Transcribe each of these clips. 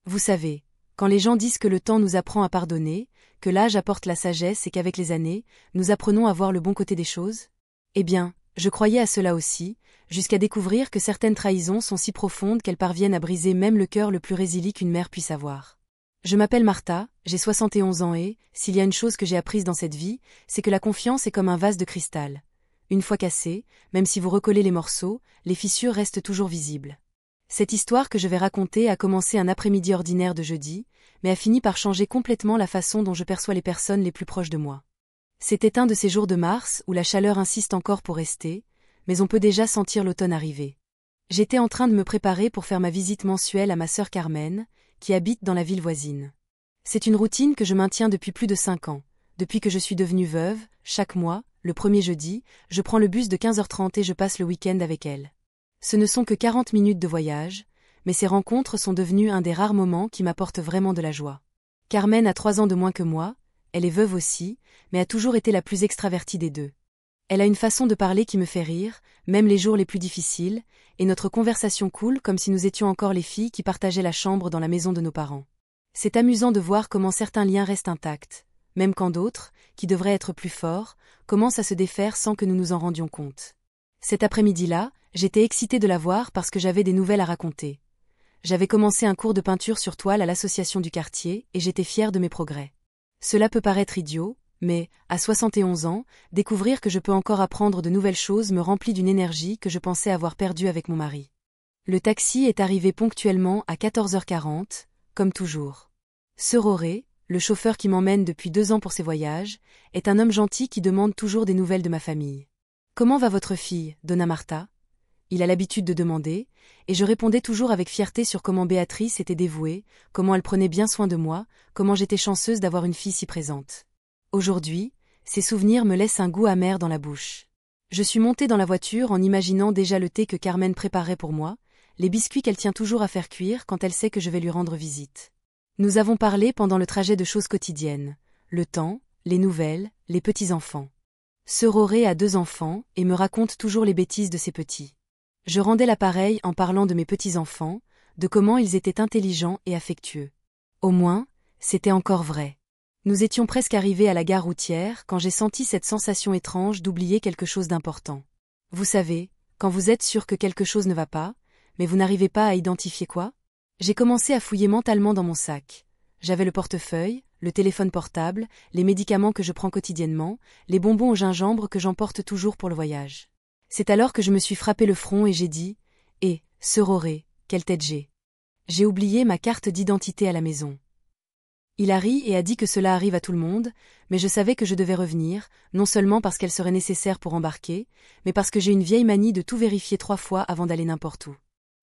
Vous savez, quand les gens disent que le temps nous apprend à pardonner, que l'âge apporte la sagesse et qu'avec les années, nous apprenons à voir le bon côté des choses? Eh bien, je croyais à cela aussi, jusqu'à découvrir que certaines trahisons sont si profondes qu'elles parviennent à briser même le cœur le plus résili qu'une mère puisse avoir. Je m'appelle Martha, j'ai 71 ans et, s'il y a une chose que j'ai apprise dans cette vie, c'est que la confiance est comme un vase de cristal. Une fois cassé, même si vous recollez les morceaux, les fissures restent toujours visibles. Cette histoire que je vais raconter a commencé un après-midi ordinaire de jeudi, mais a fini par changer complètement la façon dont je perçois les personnes les plus proches de moi. C'était un de ces jours de mars où la chaleur insiste encore pour rester, mais on peut déjà sentir l'automne arriver. J'étais en train de me préparer pour faire ma visite mensuelle à ma sœur Carmen, qui habite dans la ville voisine. C'est une routine que je maintiens depuis plus de 5 ans. Depuis que je suis devenue veuve, chaque mois, le premier jeudi, je prends le bus de 15h30 et je passe le week-end avec elle. Ce ne sont que 40 minutes de voyage, mais ces rencontres sont devenues un des rares moments qui m'apportent vraiment de la joie. Carmen a 3 ans de moins que moi, elle est veuve aussi, mais a toujours été la plus extravertie des deux. Elle a une façon de parler qui me fait rire, même les jours les plus difficiles, et notre conversation coule comme si nous étions encore les filles qui partageaient la chambre dans la maison de nos parents. C'est amusant de voir comment certains liens restent intacts, même quand d'autres, qui devraient être plus forts, commencent à se défaire sans que nous nous en rendions compte. Cet après-midi-là, j'étais excitée de la voir parce que j'avais des nouvelles à raconter. J'avais commencé un cours de peinture sur toile à l'association du quartier et j'étais fière de mes progrès. Cela peut paraître idiot, mais, à 71 ans, découvrir que je peux encore apprendre de nouvelles choses me remplit d'une énergie que je pensais avoir perdue avec mon mari. Le taxi est arrivé ponctuellement à 14h40, comme toujours. Sir Auré, le chauffeur qui m'emmène depuis 2 ans pour ses voyages, est un homme gentil qui demande toujours des nouvelles de ma famille. « Comment va votre fille, Donna Martha ?» Il a l'habitude de demander, et je répondais toujours avec fierté sur comment Béatrice était dévouée, comment elle prenait bien soin de moi, comment j'étais chanceuse d'avoir une fille si présente. Aujourd'hui, ces souvenirs me laissent un goût amer dans la bouche. Je suis montée dans la voiture en imaginant déjà le thé que Carmen préparait pour moi, les biscuits qu'elle tient toujours à faire cuire quand elle sait que je vais lui rendre visite. Nous avons parlé pendant le trajet de choses quotidiennes, le temps, les nouvelles, les petits-enfants. Sir Auré a 2 enfants et me raconte toujours les bêtises de ses petits. Je rendais l'appareil en parlant de mes petits-enfants, de comment ils étaient intelligents et affectueux. Au moins, c'était encore vrai. Nous étions presque arrivés à la gare routière quand j'ai senti cette sensation étrange d'oublier quelque chose d'important. Vous savez, quand vous êtes sûr que quelque chose ne va pas, mais vous n'arrivez pas à identifier quoi? J'ai commencé à fouiller mentalement dans mon sac. J'avais le portefeuille, le téléphone portable, les médicaments que je prends quotidiennement, les bonbons au gingembre que j'emporte toujours pour le voyage. C'est alors que je me suis frappé le front et j'ai dit « Eh, Sir Auré, quelle tête j'ai !» J'ai oublié ma carte d'identité à la maison. Il a ri et a dit que cela arrive à tout le monde, mais je savais que je devais revenir, non seulement parce qu'elle serait nécessaire pour embarquer, mais parce que j'ai une vieille manie de tout vérifier 3 fois avant d'aller n'importe où.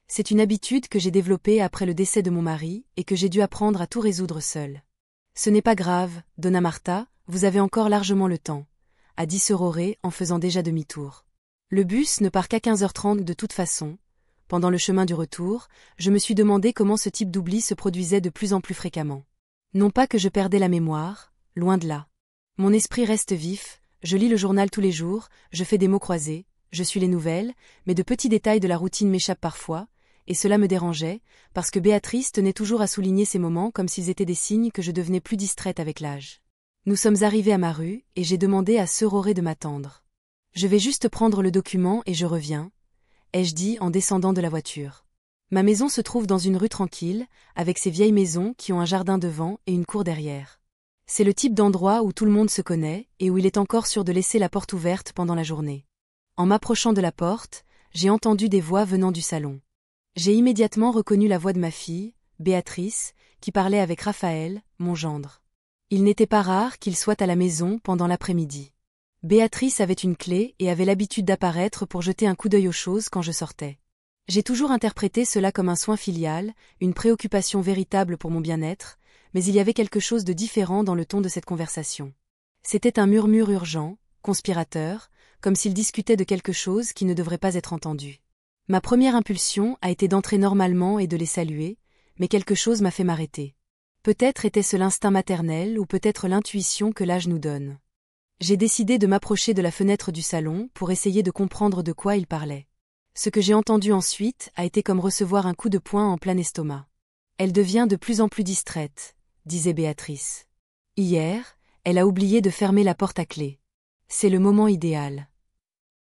C'est une habitude que j'ai développée après le décès de mon mari et que j'ai dû apprendre à tout résoudre seule. « Ce n'est pas grave, Donna Martha, vous avez encore largement le temps », a dit Sir Auré en faisant déjà demi-tour. Le bus ne part qu'à 15h30 de toute façon. Pendant le chemin du retour, je me suis demandé comment ce type d'oubli se produisait de plus en plus fréquemment. Non pas que je perdais la mémoire, loin de là. Mon esprit reste vif, je lis le journal tous les jours, je fais des mots croisés, je suis les nouvelles, mais de petits détails de la routine m'échappent parfois, et cela me dérangeait, parce que Béatrice tenait toujours à souligner ces moments comme s'ils étaient des signes que je devenais plus distraite avec l'âge. Nous sommes arrivés à ma rue, et j'ai demandé à Sir Auré de m'attendre. Je vais juste prendre le document et je reviens, ai-je dit en descendant de la voiture. Ma maison se trouve dans une rue tranquille, avec ces vieilles maisons qui ont un jardin devant et une cour derrière. C'est le type d'endroit où tout le monde se connaît et où il est encore sûr de laisser la porte ouverte pendant la journée. En m'approchant de la porte, j'ai entendu des voix venant du salon. J'ai immédiatement reconnu la voix de ma fille, Béatrice, qui parlait avec Raphaël, mon gendre. Il n'était pas rare qu'il soit à la maison pendant l'après-midi. Béatrice avait une clé et avait l'habitude d'apparaître pour jeter un coup d'œil aux choses quand je sortais. J'ai toujours interprété cela comme un soin filial, une préoccupation véritable pour mon bien-être, mais il y avait quelque chose de différent dans le ton de cette conversation. C'était un murmure urgent, conspirateur, comme s'il discutait de quelque chose qui ne devrait pas être entendu. Ma première impulsion a été d'entrer normalement et de les saluer, mais quelque chose m'a fait m'arrêter. Peut-être était-ce l'instinct maternel ou peut-être l'intuition que l'âge nous donne. J'ai décidé de m'approcher de la fenêtre du salon pour essayer de comprendre de quoi il parlait. Ce que j'ai entendu ensuite a été comme recevoir un coup de poing en plein estomac. Elle devient de plus en plus distraite, disait Béatrice. Hier, elle a oublié de fermer la porte à clé. C'est le moment idéal.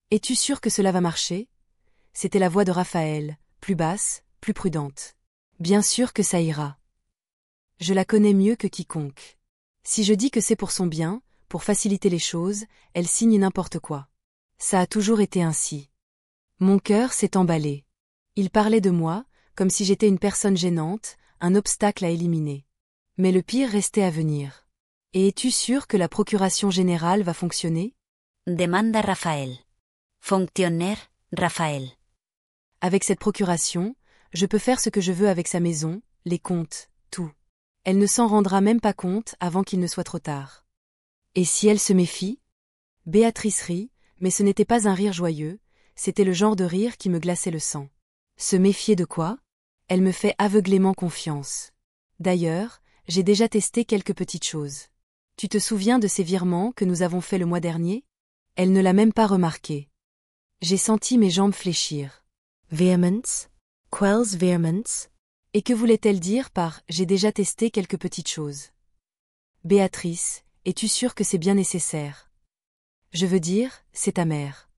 Es-tu sûr que cela va marcher? C'était la voix de Raphaël, plus basse, plus prudente. Bien sûr que ça ira. Je la connais mieux que quiconque. Si je dis que c'est pour son bien, pour faciliter les choses, elle signe n'importe quoi. Ça a toujours été ainsi. Mon cœur s'est emballé. Il parlait de moi, comme si j'étais une personne gênante, un obstacle à éliminer. Mais le pire restait à venir. Et es-tu sûr que la procuration générale va fonctionner? Demanda Rafael. Fonctionner, Rafael. Avec cette procuration, je peux faire ce que je veux avec sa maison, les comptes, tout. Elle ne s'en rendra même pas compte avant qu'il ne soit trop tard. Et si elle se méfie? Béatrice rit, mais ce n'était pas un rire joyeux, c'était le genre de rire qui me glaçait le sang. Se méfier de quoi? Elle me fait aveuglément confiance. D'ailleurs, j'ai déjà testé quelques petites choses. Tu te souviens de ces virements que nous avons faits le mois dernier? Elle ne l'a même pas remarqué. J'ai senti mes jambes fléchir. Vehemence? Quelles vehemence? Et que voulait-elle dire par « j'ai déjà testé quelques petites choses » ? Béatrice, es-tu sûre que c'est bien nécessaire? Je veux dire, c'est ta mère.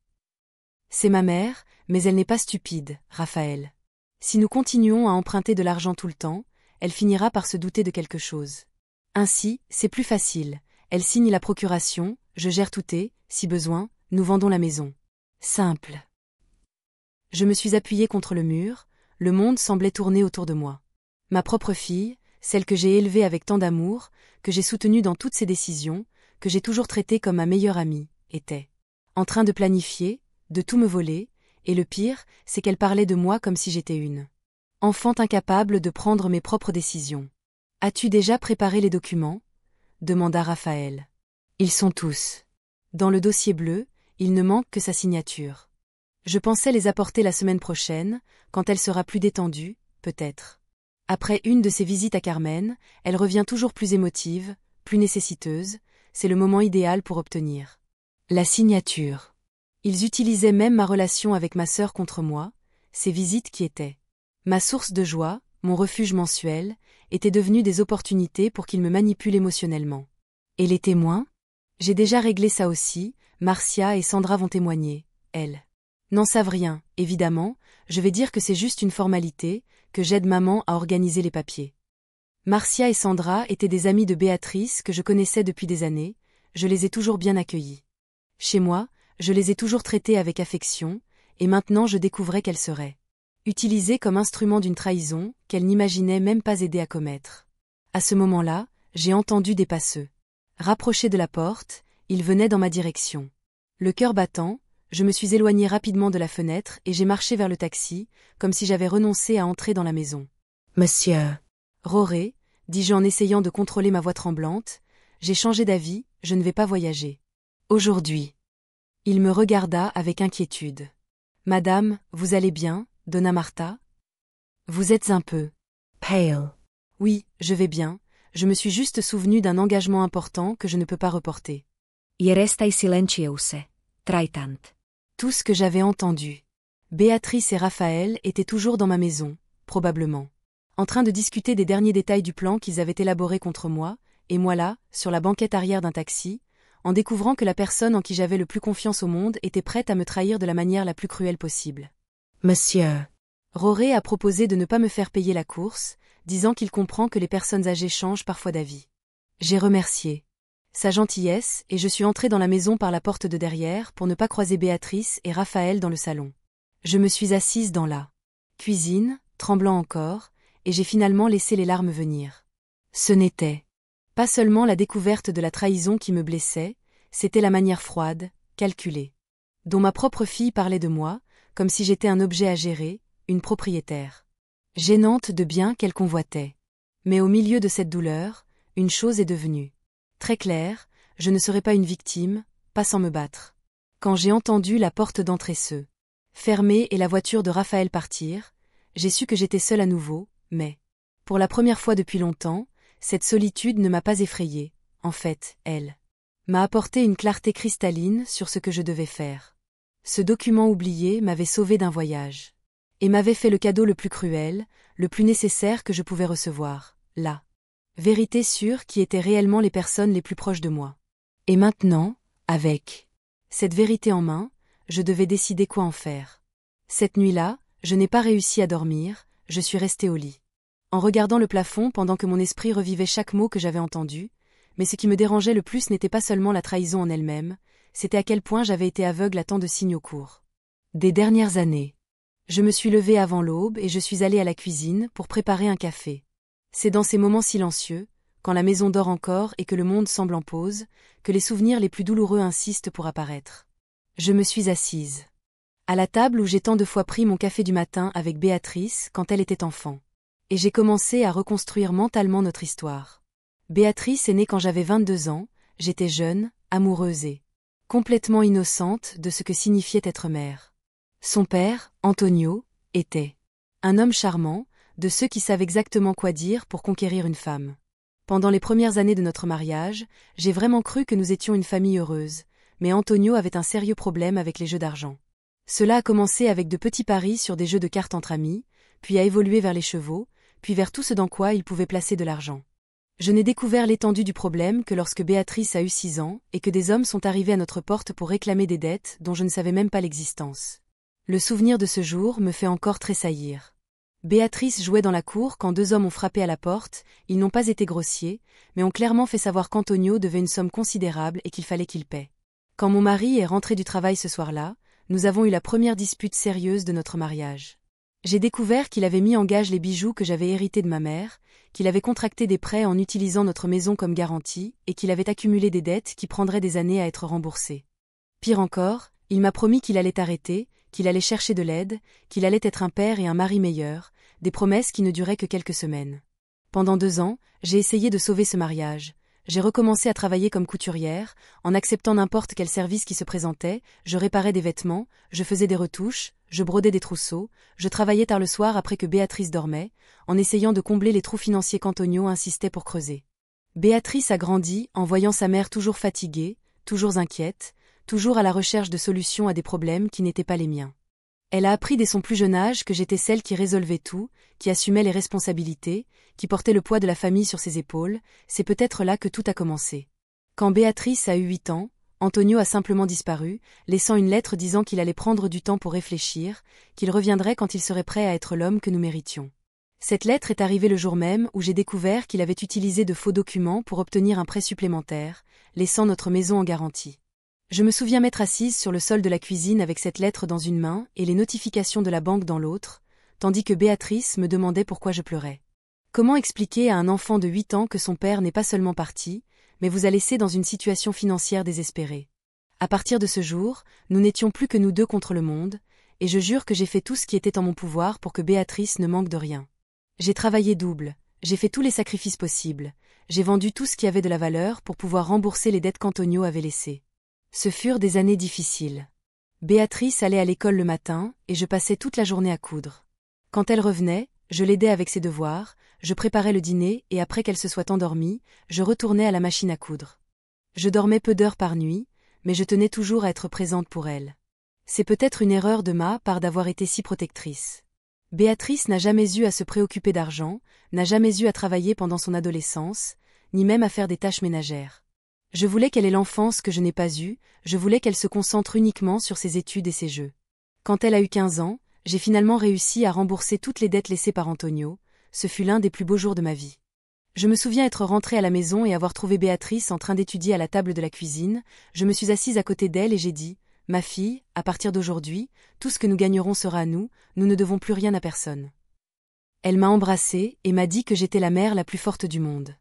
C'est ma mère, mais elle n'est pas stupide, Raphaël. Si nous continuons à emprunter de l'argent tout le temps, elle finira par se douter de quelque chose. Ainsi, c'est plus facile. Elle signe la procuration, je gère tout et, si besoin, nous vendons la maison. Simple. Je me suis appuyée contre le mur, le monde semblait tourner autour de moi. Ma propre fille, celle que j'ai élevée avec tant d'amour, que j'ai soutenue dans toutes ses décisions, que j'ai toujours traitée comme ma meilleure amie, était en train de planifier, de tout me voler, et le pire, c'est qu'elle parlait de moi comme si j'étais une enfant incapable de prendre mes propres décisions. As-tu déjà préparé les documents? Demanda Raphaël. Ils sont tous dans le dossier bleu, il ne manque que sa signature. Je pensais les apporter la semaine prochaine, quand elle sera plus détendue, peut-être. Après une de ses visites à Carmen, elle revient toujours plus émotive, plus nécessiteuse, c'est le moment idéal pour obtenir la signature. Ils utilisaient même ma relation avec ma sœur contre moi, ces visites qui étaient ma source de joie, mon refuge mensuel, étaient devenues des opportunités pour qu'ils me manipulent émotionnellement. Et les témoins? J'ai déjà réglé ça aussi, Marcia et Sandra vont témoigner, elles n'en savent rien, évidemment, je vais dire que c'est juste une formalité, que j'aide maman à organiser les papiers. Marcia et Sandra étaient des amies de Béatrice que je connaissais depuis des années, je les ai toujours bien accueillies. Chez moi, je les ai toujours traitées avec affection, et maintenant je découvrais qu'elles seraient utilisées comme instrument d'une trahison qu'elles n'imaginaient même pas aider à commettre. À ce moment-là, j'ai entendu des passeux. Rapprochés de la porte, ils venaient dans ma direction. Le cœur battant, je me suis éloignée rapidement de la fenêtre et j'ai marché vers le taxi, comme si j'avais renoncé à entrer dans la maison. Monsieur Roré, dis-je en essayant de contrôler ma voix tremblante, j'ai changé d'avis, je ne vais pas voyager. Aujourd'hui. Il me regarda avec inquiétude. Madame, vous allez bien, donna Martha? Vous êtes un peu pale. Oui, je vais bien, je me suis juste souvenu d'un engagement important que je ne peux pas reporter. Restai silencieuse, traitant. Tout ce que j'avais entendu. Béatrice et Raphaël étaient toujours dans ma maison, probablement. En train de discuter des derniers détails du plan qu'ils avaient élaboré contre moi, et moi là, sur la banquette arrière d'un taxi, en découvrant que la personne en qui j'avais le plus confiance au monde était prête à me trahir de la manière la plus cruelle possible. Monsieur Roré a proposé de ne pas me faire payer la course, disant qu'il comprend que les personnes âgées changent parfois d'avis. J'ai remercié sa gentillesse et je suis entrée dans la maison par la porte de derrière pour ne pas croiser Béatrice et Raphaël dans le salon. Je me suis assise dans la cuisine, tremblant encore, et j'ai finalement laissé les larmes venir. Ce n'était pas seulement la découverte de la trahison qui me blessait, c'était la manière froide, calculée, dont ma propre fille parlait de moi, comme si j'étais un objet à gérer, une propriétaire gênante de biens qu'elle convoitait. Mais au milieu de cette douleur, une chose est devenue très claire, je ne serai pas une victime, pas sans me battre. Quand j'ai entendu la porte d'entrée se fermer et la voiture de Raphaël partir, j'ai su que j'étais seule à nouveau, mais, pour la première fois depuis longtemps, cette solitude ne m'a pas effrayée. En fait, elle m'a apporté une clarté cristalline sur ce que je devais faire. Ce document oublié m'avait sauvée d'un voyage. et m'avait fait le cadeau le plus cruel, le plus nécessaire que je pouvais recevoir, la vérité sûre qui étaient réellement les personnes les plus proches de moi. Et maintenant, avec cette vérité en main, je devais décider quoi en faire. Cette nuit-là, je n'ai pas réussi à dormir, je suis restée au lit. En regardant le plafond pendant que mon esprit revivait chaque mot que j'avais entendu, mais ce qui me dérangeait le plus n'était pas seulement la trahison en elle-même, c'était à quel point j'avais été aveugle à tant de signes au cours des dernières années. Je me suis levée avant l'aube et je suis allée à la cuisine pour préparer un café. C'est dans ces moments silencieux, quand la maison dort encore et que le monde semble en pause, que les souvenirs les plus douloureux insistent pour apparaître. Je me suis assise à la table où j'ai tant de fois pris mon café du matin avec Béatrice quand elle était enfant. Et j'ai commencé à reconstruire mentalement notre histoire. Béatrice est née quand j'avais 22 ans, j'étais jeune, amoureuse et complètement innocente de ce que signifiait être mère. Son père, Antonio, était un homme charmant, de ceux qui savent exactement quoi dire pour conquérir une femme. Pendant les premières années de notre mariage, j'ai vraiment cru que nous étions une famille heureuse, mais Antonio avait un sérieux problème avec les jeux d'argent. Cela a commencé avec de petits paris sur des jeux de cartes entre amis, puis a évolué vers les chevaux, puis vers tout ce dans quoi il pouvait placer de l'argent. Je n'ai découvert l'étendue du problème que lorsque Béatrice a eu 6 ans et que des hommes sont arrivés à notre porte pour réclamer des dettes dont je ne savais même pas l'existence. Le souvenir de ce jour me fait encore tressaillir. Béatrice jouait dans la cour quand 2 hommes ont frappé à la porte, ils n'ont pas été grossiers, mais ont clairement fait savoir qu'Antonio devait une somme considérable et qu'il fallait qu'il paie. Quand mon mari est rentré du travail ce soir-là, nous avons eu la première dispute sérieuse de notre mariage. J'ai découvert qu'il avait mis en gage les bijoux que j'avais hérités de ma mère, qu'il avait contracté des prêts en utilisant notre maison comme garantie et qu'il avait accumulé des dettes qui prendraient des années à être remboursées. Pire encore, il m'a promis qu'il allait arrêter, qu'il allait chercher de l'aide, qu'il allait être un père et un mari meilleur, des promesses qui ne duraient que quelques semaines. Pendant 2 ans, j'ai essayé de sauver ce mariage. J'ai recommencé à travailler comme couturière, en acceptant n'importe quel service qui se présentait, je réparais des vêtements, je faisais des retouches, je brodais des trousseaux, je travaillais tard le soir après que Béatrice dormait, en essayant de combler les trous financiers qu'Antonio insistait pour creuser. Béatrice a grandi en voyant sa mère toujours fatiguée, toujours inquiète, toujours à la recherche de solutions à des problèmes qui n'étaient pas les miens. Elle a appris dès son plus jeune âge que j'étais celle qui résolvait tout, qui assumait les responsabilités, qui portait le poids de la famille sur ses épaules, c'est peut-être là que tout a commencé. Quand Béatrice a eu 8 ans, Antonio a simplement disparu, laissant une lettre disant qu'il allait prendre du temps pour réfléchir, qu'il reviendrait quand il serait prêt à être l'homme que nous méritions. Cette lettre est arrivée le jour même où j'ai découvert qu'il avait utilisé de faux documents pour obtenir un prêt supplémentaire, laissant notre maison en garantie. Je me souviens m'être assise sur le sol de la cuisine avec cette lettre dans une main et les notifications de la banque dans l'autre, tandis que Béatrice me demandait pourquoi je pleurais. Comment expliquer à un enfant de 8 ans que son père n'est pas seulement parti, mais vous a laissé dans une situation financière désespérée? À partir de ce jour, nous n'étions plus que nous deux contre le monde, et je jure que j'ai fait tout ce qui était en mon pouvoir pour que Béatrice ne manque de rien. J'ai travaillé double, j'ai fait tous les sacrifices possibles, j'ai vendu tout ce qui avait de la valeur pour pouvoir rembourser les dettes qu'Antonio avait laissées. Ce furent des années difficiles. Béatrice allait à l'école le matin et je passais toute la journée à coudre. Quand elle revenait, je l'aidais avec ses devoirs, je préparais le dîner et après qu'elle se soit endormie, je retournais à la machine à coudre. Je dormais peu d'heures par nuit, mais je tenais toujours à être présente pour elle. C'est peut-être une erreur de ma part d'avoir été si protectrice. Béatrice n'a jamais eu à se préoccuper d'argent, n'a jamais eu à travailler pendant son adolescence, ni même à faire des tâches ménagères. Je voulais qu'elle ait l'enfance que je n'ai pas eue, je voulais qu'elle se concentre uniquement sur ses études et ses jeux. Quand elle a eu 15 ans, j'ai finalement réussi à rembourser toutes les dettes laissées par Antonio, ce fut l'un des plus beaux jours de ma vie. Je me souviens être rentrée à la maison et avoir trouvé Béatrice en train d'étudier à la table de la cuisine, je me suis assise à côté d'elle et j'ai dit « Ma fille, à partir d'aujourd'hui, tout ce que nous gagnerons sera à nous, nous ne devons plus rien à personne. » Elle m'a embrassée et m'a dit que j'étais la mère la plus forte du monde.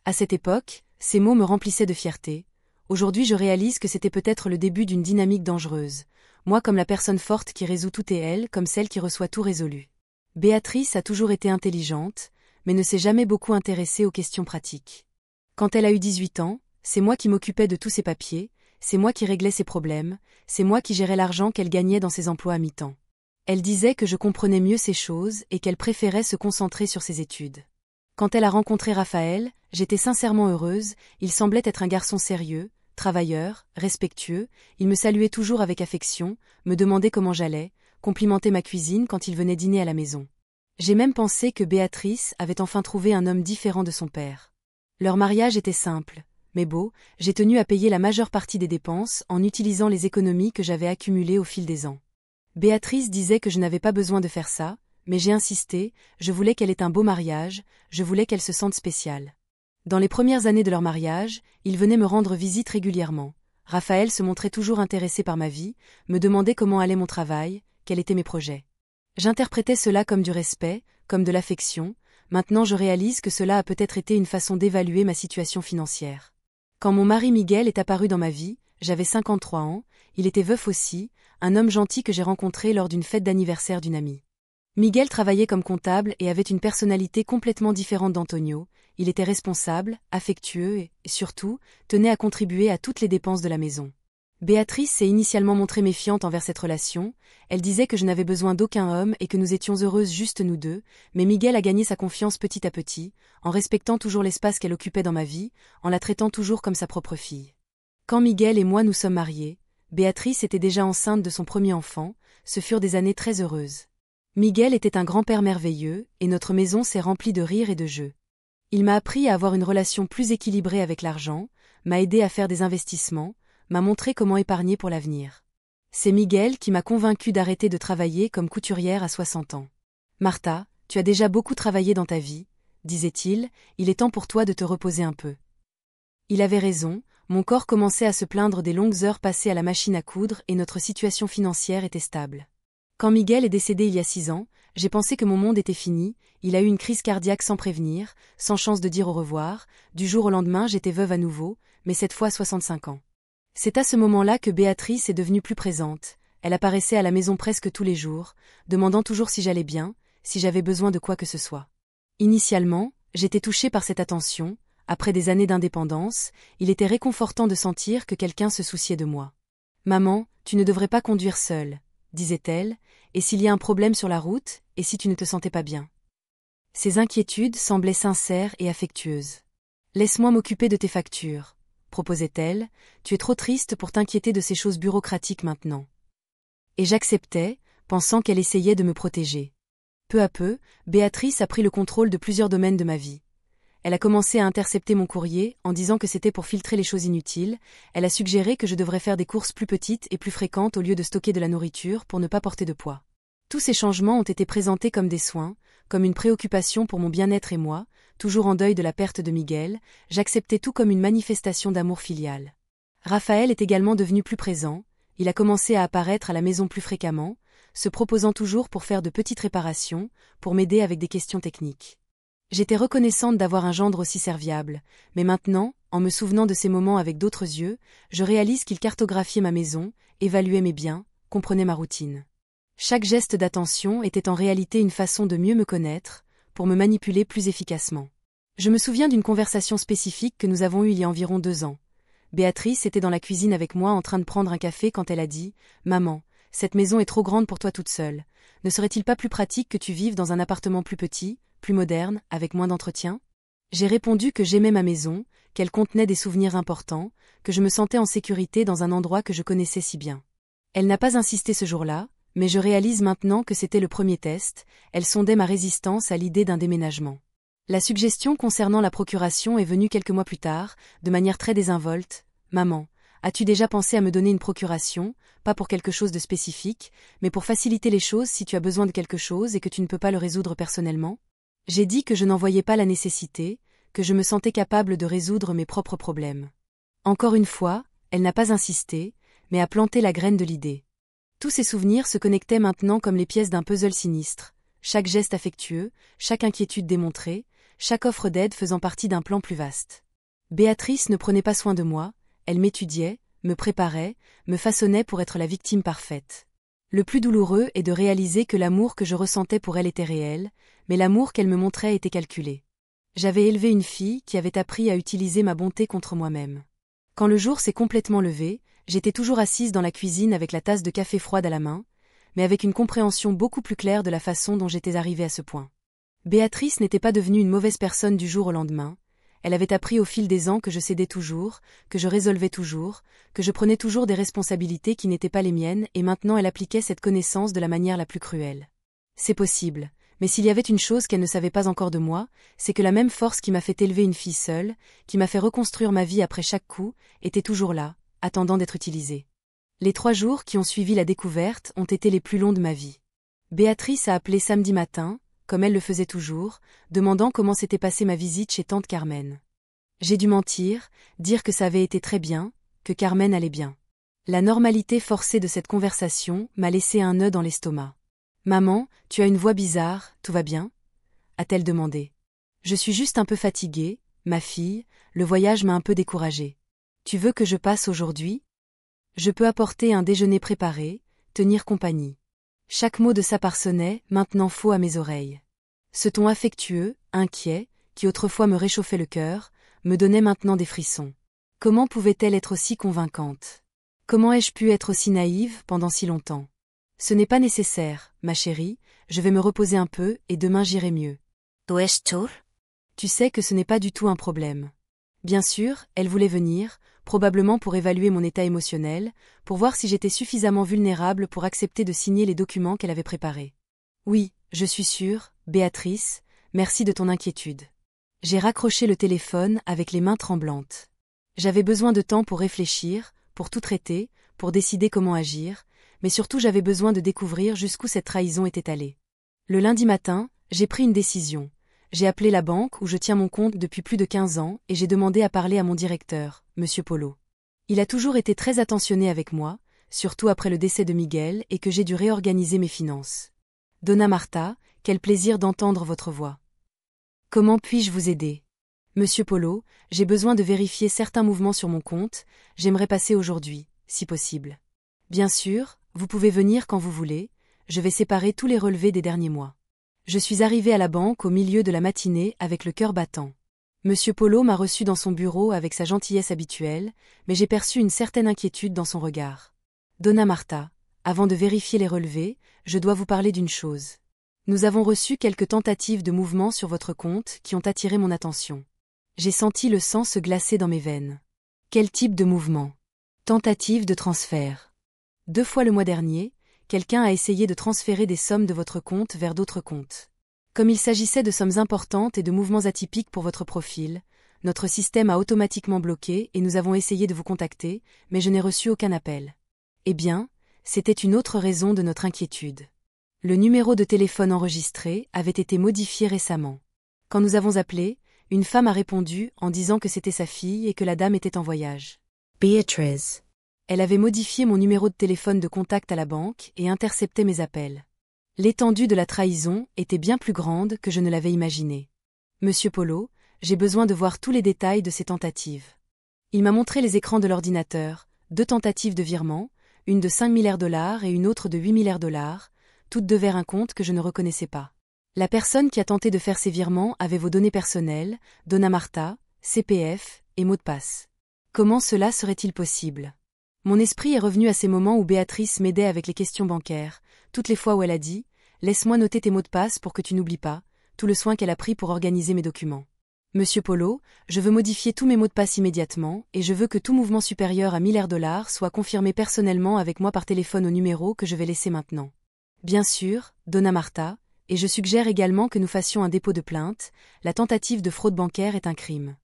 À cette époque, ces mots me remplissaient de fierté. Aujourd'hui je réalise que c'était peut-être le début d'une dynamique dangereuse, moi comme la personne forte qui résout tout et elle comme celle qui reçoit tout résolu. Béatrice a toujours été intelligente, mais ne s'est jamais beaucoup intéressée aux questions pratiques. Quand elle a eu 18 ans, c'est moi qui m'occupais de tous ses papiers, c'est moi qui réglais ses problèmes, c'est moi qui gérais l'argent qu'elle gagnait dans ses emplois à mi-temps. Elle disait que je comprenais mieux ces choses et qu'elle préférait se concentrer sur ses études. Quand elle a rencontré Raphaël, j'étais sincèrement heureuse, il semblait être un garçon sérieux, travailleur, respectueux, il me saluait toujours avec affection, me demandait comment j'allais, complimentait ma cuisine quand il venait dîner à la maison. J'ai même pensé que Béatrice avait enfin trouvé un homme différent de son père. Leur mariage était simple, mais beau, j'ai tenu à payer la majeure partie des dépenses en utilisant les économies que j'avais accumulées au fil des ans. Béatrice disait que je n'avais pas besoin de faire ça, mais j'ai insisté, je voulais qu'elle ait un beau mariage, je voulais qu'elle se sente spéciale. Dans les premières années de leur mariage, il venait me rendre visite régulièrement. Raphaël se montrait toujours intéressé par ma vie, me demandait comment allait mon travail, quels étaient mes projets. J'interprétais cela comme du respect, comme de l'affection. Maintenant je réalise que cela a peut-être été une façon d'évaluer ma situation financière. Quand mon mari Miguel est apparu dans ma vie, j'avais 53 ans, il était veuf aussi, un homme gentil que j'ai rencontré lors d'une fête d'anniversaire d'une amie. Miguel travaillait comme comptable et avait une personnalité complètement différente d'Antonio. Il était responsable, affectueux et, surtout, tenait à contribuer à toutes les dépenses de la maison. Béatrice s'est initialement montrée méfiante envers cette relation, elle disait que je n'avais besoin d'aucun homme et que nous étions heureuses juste nous deux, mais Miguel a gagné sa confiance petit à petit, en respectant toujours l'espace qu'elle occupait dans ma vie, en la traitant toujours comme sa propre fille. Quand Miguel et moi nous sommes mariés, Béatrice était déjà enceinte de son premier enfant, ce furent des années très heureuses. Miguel était un grand-père merveilleux, et notre maison s'est remplie de rires et de jeux. Il m'a appris à avoir une relation plus équilibrée avec l'argent, m'a aidé à faire des investissements, m'a montré comment épargner pour l'avenir. C'est Miguel qui m'a convaincue d'arrêter de travailler comme couturière à 60 ans. « Martha, tu as déjà beaucoup travaillé dans ta vie, » disait-il, « il est temps pour toi de te reposer un peu. » Il avait raison, mon corps commençait à se plaindre des longues heures passées à la machine à coudre et notre situation financière était stable. Quand Miguel est décédé il y a 6 ans, j'ai pensé que mon monde était fini, il a eu une crise cardiaque sans prévenir, sans chance de dire au revoir, du jour au lendemain j'étais veuve à nouveau, mais cette fois 65 ans. C'est à ce moment-là que Béatrice est devenue plus présente, elle apparaissait à la maison presque tous les jours, demandant toujours si j'allais bien, si j'avais besoin de quoi que ce soit. Initialement, j'étais touchée par cette attention, après des années d'indépendance, il était réconfortant de sentir que quelqu'un se souciait de moi. « Maman, tu ne devrais pas conduire seule, » disait-elle, et s'il y a un problème sur la route, et si tu ne te sentais pas bien. Ses inquiétudes semblaient sincères et affectueuses. Laisse-moi m'occuper de tes factures, proposait-elle, tu es trop triste pour t'inquiéter de ces choses bureaucratiques maintenant. Et j'acceptais, pensant qu'elle essayait de me protéger. Peu à peu, Béatrice a pris le contrôle de plusieurs domaines de ma vie. Elle a commencé à intercepter mon courrier en disant que c'était pour filtrer les choses inutiles, elle a suggéré que je devrais faire des courses plus petites et plus fréquentes au lieu de stocker de la nourriture pour ne pas porter de poids. Tous ces changements ont été présentés comme des soins, comme une préoccupation pour mon bien-être et moi, toujours en deuil de la perte de Miguel, j'acceptais tout comme une manifestation d'amour filial. Raphaël est également devenu plus présent, il a commencé à apparaître à la maison plus fréquemment, se proposant toujours pour faire de petites réparations, pour m'aider avec des questions techniques. J'étais reconnaissante d'avoir un gendre aussi serviable, mais maintenant, en me souvenant de ces moments avec d'autres yeux, je réalise qu'il cartographiait ma maison, évaluait mes biens, comprenait ma routine. Chaque geste d'attention était en réalité une façon de mieux me connaître, pour me manipuler plus efficacement. Je me souviens d'une conversation spécifique que nous avons eue il y a environ 2 ans. Béatrice était dans la cuisine avec moi en train de prendre un café quand elle a dit « Maman, cette maison est trop grande pour toi toute seule. Ne serait-il pas plus pratique que tu vives dans un appartement plus petit, plus moderne, avec moins d'entretien ?» J'ai répondu que j'aimais ma maison, qu'elle contenait des souvenirs importants, que je me sentais en sécurité dans un endroit que je connaissais si bien. Elle n'a pas insisté ce jour-là, mais je réalise maintenant que c'était le premier test, elle sondait ma résistance à l'idée d'un déménagement. La suggestion concernant la procuration est venue quelques mois plus tard, de manière très désinvolte. « Maman, as-tu déjà pensé à me donner une procuration, pas pour quelque chose de spécifique, mais pour faciliter les choses si tu as besoin de quelque chose et que tu ne peux pas le résoudre personnellement ?» J'ai dit que je n'en voyais pas la nécessité, que je me sentais capable de résoudre mes propres problèmes. Encore une fois, elle n'a pas insisté, mais a planté la graine de l'idée. Tous ces souvenirs se connectaient maintenant comme les pièces d'un puzzle sinistre, chaque geste affectueux, chaque inquiétude démontrée, chaque offre d'aide faisant partie d'un plan plus vaste. Béatrice ne prenait pas soin de moi, elle m'étudiait, me préparait, me façonnait pour être la victime parfaite. Le plus douloureux est de réaliser que l'amour que je ressentais pour elle était réel, mais l'amour qu'elle me montrait était calculé. J'avais élevé une fille qui avait appris à utiliser ma bonté contre moi-même. Quand le jour s'est complètement levé, j'étais toujours assise dans la cuisine avec la tasse de café froide à la main, mais avec une compréhension beaucoup plus claire de la façon dont j'étais arrivée à ce point. Béatrice n'était pas devenue une mauvaise personne du jour au lendemain, Elle avait appris au fil des ans que je cédais toujours, que je résolvais toujours, que je prenais toujours des responsabilités qui n'étaient pas les miennes, et maintenant elle appliquait cette connaissance de la manière la plus cruelle. C'est possible, mais s'il y avait une chose qu'elle ne savait pas encore de moi, c'est que la même force qui m'a fait élever une fille seule, qui m'a fait reconstruire ma vie après chaque coup, était toujours là, attendant d'être utilisée. Les 3 jours qui ont suivi la découverte ont été les plus longs de ma vie. Béatrice a appelé samedi matin, comme elle le faisait toujours, demandant comment s'était passée ma visite chez tante Carmen. J'ai dû mentir, dire que ça avait été très bien, que Carmen allait bien. La normalité forcée de cette conversation m'a laissé un nœud dans l'estomac. « Maman, tu as une voix bizarre, tout va bien ?» a-t-elle demandé. « Je suis juste un peu fatiguée, ma fille, le voyage m'a un peu découragée. Tu veux que je passe aujourd'hui ? Je peux apporter un déjeuner préparé, tenir compagnie. » Chaque mot de sa part sonnait, maintenant faux à mes oreilles. Ce ton affectueux, inquiet, qui autrefois me réchauffait le cœur, me donnait maintenant des frissons. Comment pouvait-elle être aussi convaincante ? Comment ai-je pu être aussi naïve pendant si longtemps ? Ce n'est pas nécessaire, ma chérie, je vais me reposer un peu et demain j'irai mieux. Tu es sûr? Tu sais que ce n'est pas du tout un problème. Bien sûr, elle voulait venir, probablement pour évaluer mon état émotionnel, pour voir si j'étais suffisamment vulnérable pour accepter de signer les documents qu'elle avait préparés. Oui, je suis sûre, Béatrice, merci de ton inquiétude. J'ai raccroché le téléphone avec les mains tremblantes. J'avais besoin de temps pour réfléchir, pour tout traiter, pour décider comment agir, mais surtout j'avais besoin de découvrir jusqu'où cette trahison était allée. Le lundi matin, j'ai pris une décision. J'ai appelé la banque où je tiens mon compte depuis plus de 15 ans et j'ai demandé à parler à mon directeur, Monsieur Polo. Il a toujours été très attentionné avec moi, surtout après le décès de Miguel et que j'ai dû réorganiser mes finances. Donna Marta, quel plaisir d'entendre votre voix. Comment puis-je vous aider ? Monsieur Polo, j'ai besoin de vérifier certains mouvements sur mon compte, j'aimerais passer aujourd'hui, si possible. Bien sûr, vous pouvez venir quand vous voulez, je vais séparer tous les relevés des derniers mois. Je suis arrivée à la banque au milieu de la matinée avec le cœur battant. Monsieur Polo m'a reçu dans son bureau avec sa gentillesse habituelle, mais j'ai perçu une certaine inquiétude dans son regard. Donna Marta, avant de vérifier les relevés, je dois vous parler d'une chose. Nous avons reçu quelques tentatives de mouvement sur votre compte qui ont attiré mon attention. J'ai senti le sang se glacer dans mes veines. Quel type de mouvement ? Tentative de transfert. 2 fois le mois dernier, quelqu'un a essayé de transférer des sommes de votre compte vers d'autres comptes. Comme il s'agissait de sommes importantes et de mouvements atypiques pour votre profil, notre système a automatiquement bloqué et nous avons essayé de vous contacter, mais je n'ai reçu aucun appel. Eh bien, c'était une autre raison de notre inquiétude. Le numéro de téléphone enregistré avait été modifié récemment. Quand nous avons appelé, une femme a répondu en disant que c'était sa fille et que la dame était en voyage. Beatrice. Elle avait modifié mon numéro de téléphone de contact à la banque et interceptait mes appels. L'étendue de la trahison était bien plus grande que je ne l'avais imaginé. Monsieur Polo, j'ai besoin de voir tous les détails de ces tentatives. Il m'a montré les écrans de l'ordinateur, 2 tentatives de virement, une de 5 milliards $ et une autre de 8 milliards $, toutes 2 vers un compte que je ne reconnaissais pas. La personne qui a tenté de faire ces virements avait vos données personnelles, Donna Marta, CPF et mot de passe. Comment cela serait-il possible ? Mon esprit est revenu à ces moments où Béatrice m'aidait avec les questions bancaires, toutes les fois où elle a dit « Laisse-moi noter tes mots de passe pour que tu n'oublies pas », tout le soin qu'elle a pris pour organiser mes documents. Monsieur Polo, je veux modifier tous mes mots de passe immédiatement et je veux que tout mouvement supérieur à 1 000 $ soit confirmé personnellement avec moi par téléphone au numéro que je vais laisser maintenant. Bien sûr, Donna Marta, et je suggère également que nous fassions un dépôt de plainte, la tentative de fraude bancaire est un crime.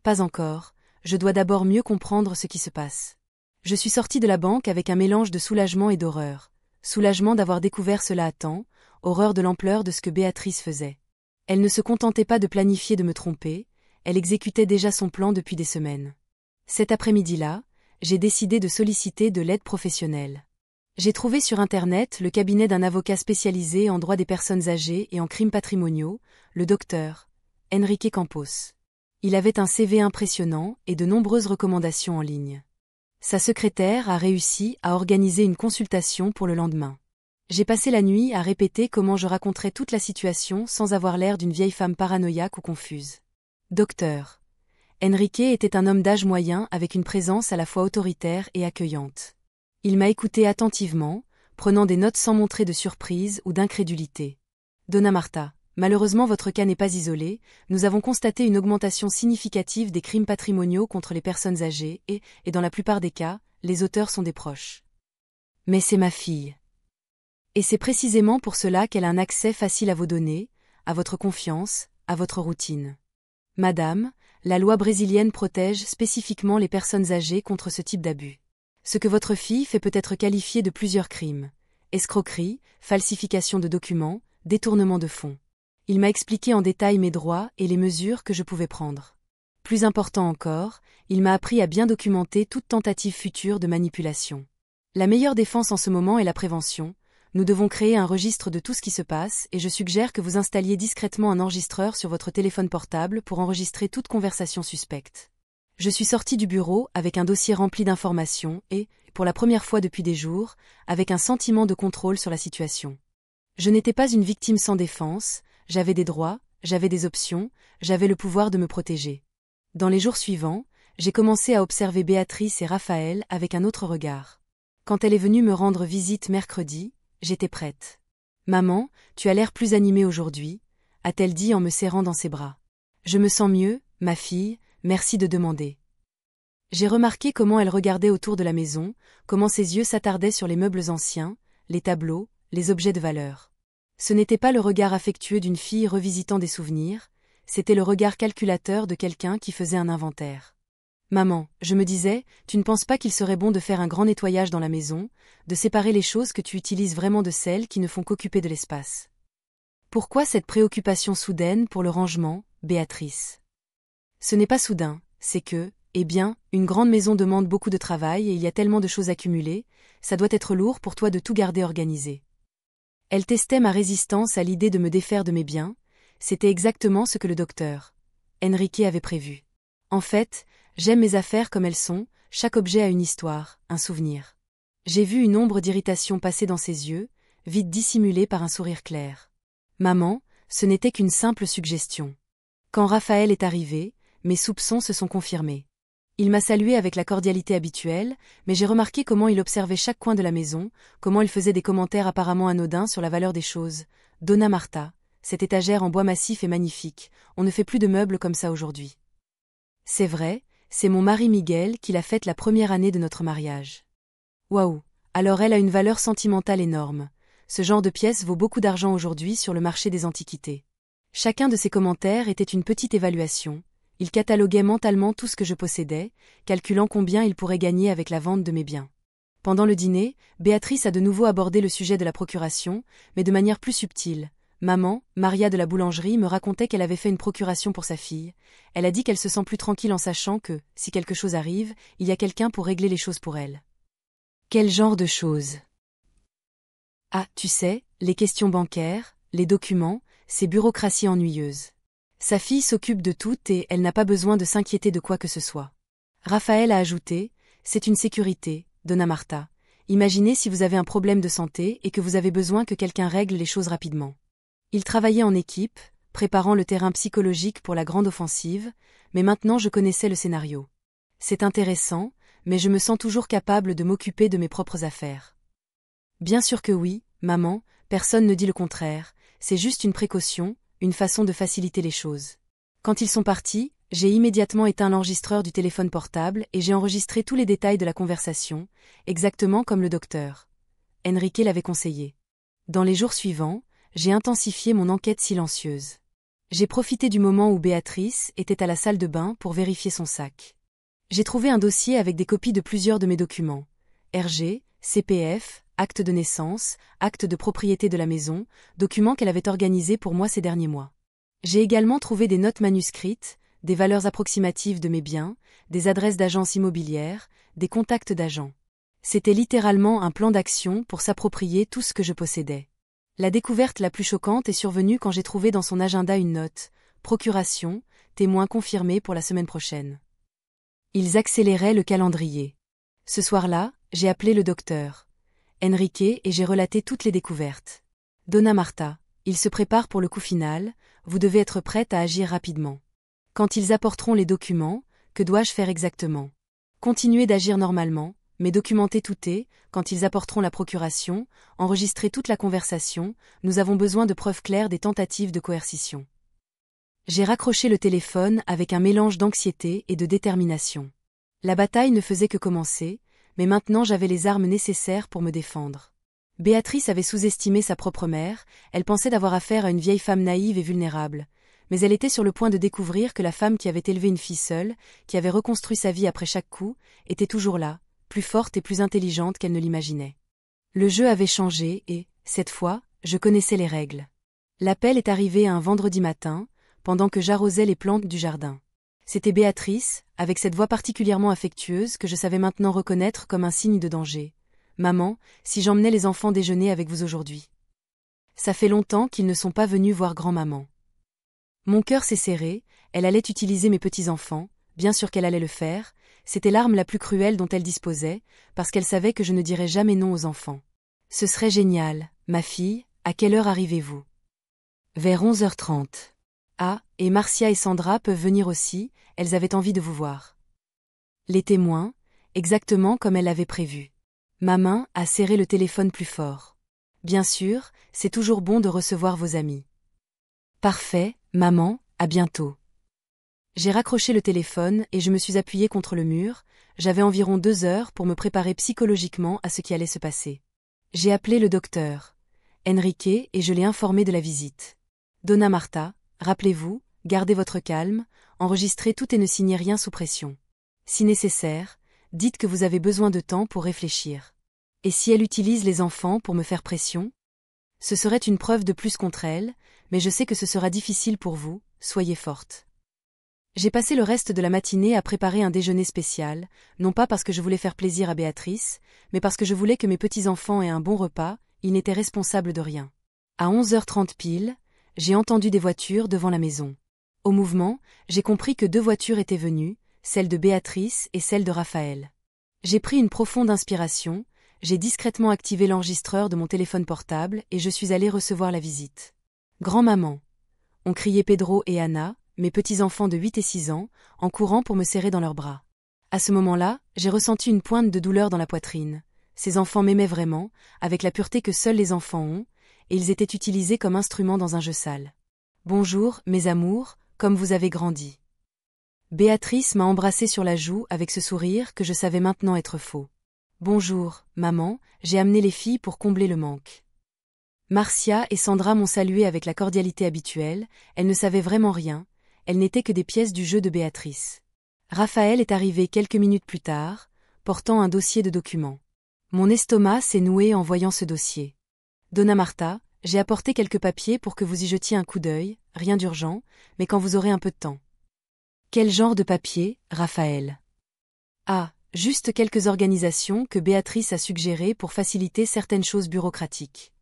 Pas encore, je dois d'abord mieux comprendre ce qui se passe. Je suis sortie de la banque avec un mélange de soulagement et d'horreur. Soulagement d'avoir découvert cela à temps, horreur de l'ampleur de ce que Béatrice faisait. Elle ne se contentait pas de planifier de me tromper, elle exécutait déjà son plan depuis des semaines. Cet après-midi-là, j'ai décidé de solliciter de l'aide professionnelle. J'ai trouvé sur Internet le cabinet d'un avocat spécialisé en droit des personnes âgées et en crimes patrimoniaux, le docteur Enrique Campos. Il avait un CV impressionnant et de nombreuses recommandations en ligne. Sa secrétaire a réussi à organiser une consultation pour le lendemain. J'ai passé la nuit à répéter comment je raconterais toute la situation sans avoir l'air d'une vieille femme paranoïaque ou confuse. Docteur Enrique était un homme d'âge moyen avec une présence à la fois autoritaire et accueillante. Il m'a écouté attentivement, prenant des notes sans montrer de surprise ou d'incrédulité. Donna Marta, Malheureusement votre cas n'est pas isolé, nous avons constaté une augmentation significative des crimes patrimoniaux contre les personnes âgées et dans la plupart des cas, les auteurs sont des proches. Mais c'est ma fille. Et c'est précisément pour cela qu'elle a un accès facile à vos données, à votre confiance, à votre routine. Madame, la loi brésilienne protège spécifiquement les personnes âgées contre ce type d'abus. Ce que votre fille fait peut être qualifié de plusieurs crimes. Escroquerie, falsification de documents, détournement de fonds. Il m'a expliqué en détail mes droits et les mesures que je pouvais prendre. Plus important encore, il m'a appris à bien documenter toute tentative future de manipulation. La meilleure défense en ce moment est la prévention. Nous devons créer un registre de tout ce qui se passe et je suggère que vous installiez discrètement un enregistreur sur votre téléphone portable pour enregistrer toute conversation suspecte. Je suis sorti du bureau avec un dossier rempli d'informations et, pour la première fois depuis des jours, avec un sentiment de contrôle sur la situation. Je n'étais pas une victime sans défense, j'avais des droits, j'avais des options, j'avais le pouvoir de me protéger. Dans les jours suivants, j'ai commencé à observer Béatrice et Raphaël avec un autre regard. Quand elle est venue me rendre visite mercredi, j'étais prête. « Maman, tu as l'air plus animée aujourd'hui », a-t-elle dit en me serrant dans ses bras. « Je me sens mieux, ma fille, merci de demander. » J'ai remarqué comment elle regardait autour de la maison, comment ses yeux s'attardaient sur les meubles anciens, les tableaux, les objets de valeur. Ce n'était pas le regard affectueux d'une fille revisitant des souvenirs, c'était le regard calculateur de quelqu'un qui faisait un inventaire. « Maman, je me disais, tu ne penses pas qu'il serait bon de faire un grand nettoyage dans la maison, de séparer les choses que tu utilises vraiment de celles qui ne font qu'occuper de l'espace. » Pourquoi cette préoccupation soudaine pour le rangement, Béatrice? Ce n'est pas soudain, c'est que, une grande maison demande beaucoup de travail et il y a tellement de choses accumulées, ça doit être lourd pour toi de tout garder organisé. Elle testait ma résistance à l'idée de me défaire de mes biens, c'était exactement ce que le docteur Enrique avait prévu. En fait, j'aime mes affaires comme elles sont, chaque objet a une histoire, un souvenir. J'ai vu une ombre d'irritation passer dans ses yeux, vite dissimulée par un sourire clair. Maman, ce n'était qu'une simple suggestion. Quand Raphaël est arrivé, mes soupçons se sont confirmés. Il m'a salué avec la cordialité habituelle, mais j'ai remarqué comment il observait chaque coin de la maison, comment il faisait des commentaires apparemment anodins sur la valeur des choses. Donna Marta, cette étagère en bois massif est magnifique, on ne fait plus de meubles comme ça aujourd'hui. C'est vrai, c'est mon mari Miguel qui l'a faite la première année de notre mariage. Waouh, alors elle a une valeur sentimentale énorme. Ce genre de pièce vaut beaucoup d'argent aujourd'hui sur le marché des antiquités. Chacun de ces commentaires était une petite évaluation. Il cataloguait mentalement tout ce que je possédais, calculant combien il pourrait gagner avec la vente de mes biens. Pendant le dîner, Béatrice a de nouveau abordé le sujet de la procuration, mais de manière plus subtile. Maman, Maria de la boulangerie, me racontait qu'elle avait fait une procuration pour sa fille. Elle a dit qu'elle se sent plus tranquille en sachant que, si quelque chose arrive, il y a quelqu'un pour régler les choses pour elle. Quel genre de choses? Ah, tu sais, les questions bancaires, les documents, ces bureaucraties ennuyeuses. Sa fille s'occupe de tout et elle n'a pas besoin de s'inquiéter de quoi que ce soit. Raphaël a ajouté, c'est une sécurité, Donna Marta. Imaginez si vous avez un problème de santé et que vous avez besoin que quelqu'un règle les choses rapidement. Il travaillait en équipe, préparant le terrain psychologique pour la grande offensive, mais maintenant je connaissais le scénario. C'est intéressant, mais je me sens toujours capable de m'occuper de mes propres affaires. Bien sûr que oui, maman, personne ne dit le contraire, c'est juste une précaution, une façon de faciliter les choses. Quand ils sont partis, j'ai immédiatement éteint l'enregistreur du téléphone portable et j'ai enregistré tous les détails de la conversation, exactement comme le docteur Enrique l'avait conseillé. Dans les jours suivants, j'ai intensifié mon enquête silencieuse. J'ai profité du moment où Béatrice était à la salle de bain pour vérifier son sac. J'ai trouvé un dossier avec des copies de plusieurs de mes documents. RG, CPF, acte de naissance, acte de propriété de la maison, documents qu'elle avait organisés pour moi ces derniers mois. J'ai également trouvé des notes manuscrites, des valeurs approximatives de mes biens, des adresses d'agences immobilières, des contacts d'agents. C'était littéralement un plan d'action pour s'approprier tout ce que je possédais. La découverte la plus choquante est survenue quand j'ai trouvé dans son agenda une note, procuration, témoin confirmé pour la semaine prochaine. Ils accéléraient le calendrier. Ce soir-là, j'ai appelé le docteur Enrique et j'ai relaté toutes les découvertes. Donna Marta, il se prépare pour le coup final, vous devez être prête à agir rapidement. Quand ils apporteront les documents, que dois-je faire exactement? Continuer d'agir normalement, mais documenter tout est, quand ils apporteront la procuration, enregistrer toute la conversation, nous avons besoin de preuves claires des tentatives de coercition. J'ai raccroché le téléphone avec un mélange d'anxiété et de détermination. La bataille ne faisait que commencer, mais maintenant j'avais les armes nécessaires pour me défendre. Béatrice avait sous-estimé sa propre mère, elle pensait d'avoir affaire à une vieille femme naïve et vulnérable, mais elle était sur le point de découvrir que la femme qui avait élevé une fille seule, qui avait reconstruit sa vie après chaque coup, était toujours là, plus forte et plus intelligente qu'elle ne l'imaginait. Le jeu avait changé et, cette fois, je connaissais les règles. L'appel est arrivé un vendredi matin, pendant que j'arrosais les plantes du jardin. C'était Béatrice, avec cette voix particulièrement affectueuse que je savais maintenant reconnaître comme un signe de danger. « Maman, si j'emmenais les enfants déjeuner avec vous aujourd'hui. Ça fait longtemps qu'ils ne sont pas venus voir grand-maman. » Mon cœur s'est serré, elle allait utiliser mes petits-enfants, bien sûr qu'elle allait le faire, c'était l'arme la plus cruelle dont elle disposait, parce qu'elle savait que je ne dirais jamais non aux enfants. « Ce serait génial, ma fille, à quelle heure arrivez-vous ? » Vers 11h30. Ah, et Marcia et Sandra peuvent venir aussi, elles avaient envie de vous voir. Les témoins, exactement comme elle l'avait prévu. Ma main a serré le téléphone plus fort. Bien sûr, c'est toujours bon de recevoir vos amis. Parfait, maman, à bientôt. J'ai raccroché le téléphone et je me suis appuyée contre le mur, j'avais environ 2 heures pour me préparer psychologiquement à ce qui allait se passer. J'ai appelé le docteur Enrique et je l'ai informé de la visite. Donna Marta, rappelez-vous, gardez votre calme, enregistrez tout et ne signez rien sous pression. Si nécessaire, dites que vous avez besoin de temps pour réfléchir. Et si elle utilise les enfants pour me faire pression ? Ce serait une preuve de plus contre elle, mais je sais que ce sera difficile pour vous, soyez forte. J'ai passé le reste de la matinée à préparer un déjeuner spécial, non pas parce que je voulais faire plaisir à Béatrice, mais parce que je voulais que mes petits-enfants aient un bon repas, ils n'étaient responsables de rien. À 11h30 pile, j'ai entendu des voitures devant la maison. Au mouvement, j'ai compris que 2 voitures étaient venues, celle de Béatrice et celle de Raphaël. J'ai pris une profonde inspiration, j'ai discrètement activé l'enregistreur de mon téléphone portable et je suis allée recevoir la visite. Grand-maman, ont crié Pedro et Anna, mes petits-enfants de 8 et 6 ans, en courant pour me serrer dans leurs bras. À ce moment-là, j'ai ressenti une pointe de douleur dans la poitrine. Ces enfants m'aimaient vraiment, avec la pureté que seuls les enfants ont, et ils étaient utilisés comme instruments dans un jeu sale. Bonjour, mes amours, comme vous avez grandi. Béatrice m'a embrassée sur la joue avec ce sourire que je savais maintenant être faux. Bonjour, maman, j'ai amené les filles pour combler le manque. Marcia et Sandra m'ont salué avec la cordialité habituelle, elles ne savaient vraiment rien, elles n'étaient que des pièces du jeu de Béatrice. Raphaël est arrivé quelques minutes plus tard, portant un dossier de documents. Mon estomac s'est noué en voyant ce dossier. Donna Marta, j'ai apporté quelques papiers pour que vous y jetiez un coup d'œil, rien d'urgent, mais quand vous aurez un peu de temps. Quel genre de papier, Raphaël ? Ah, juste quelques organisations que Béatrice a suggérées pour faciliter certaines choses bureaucratiques.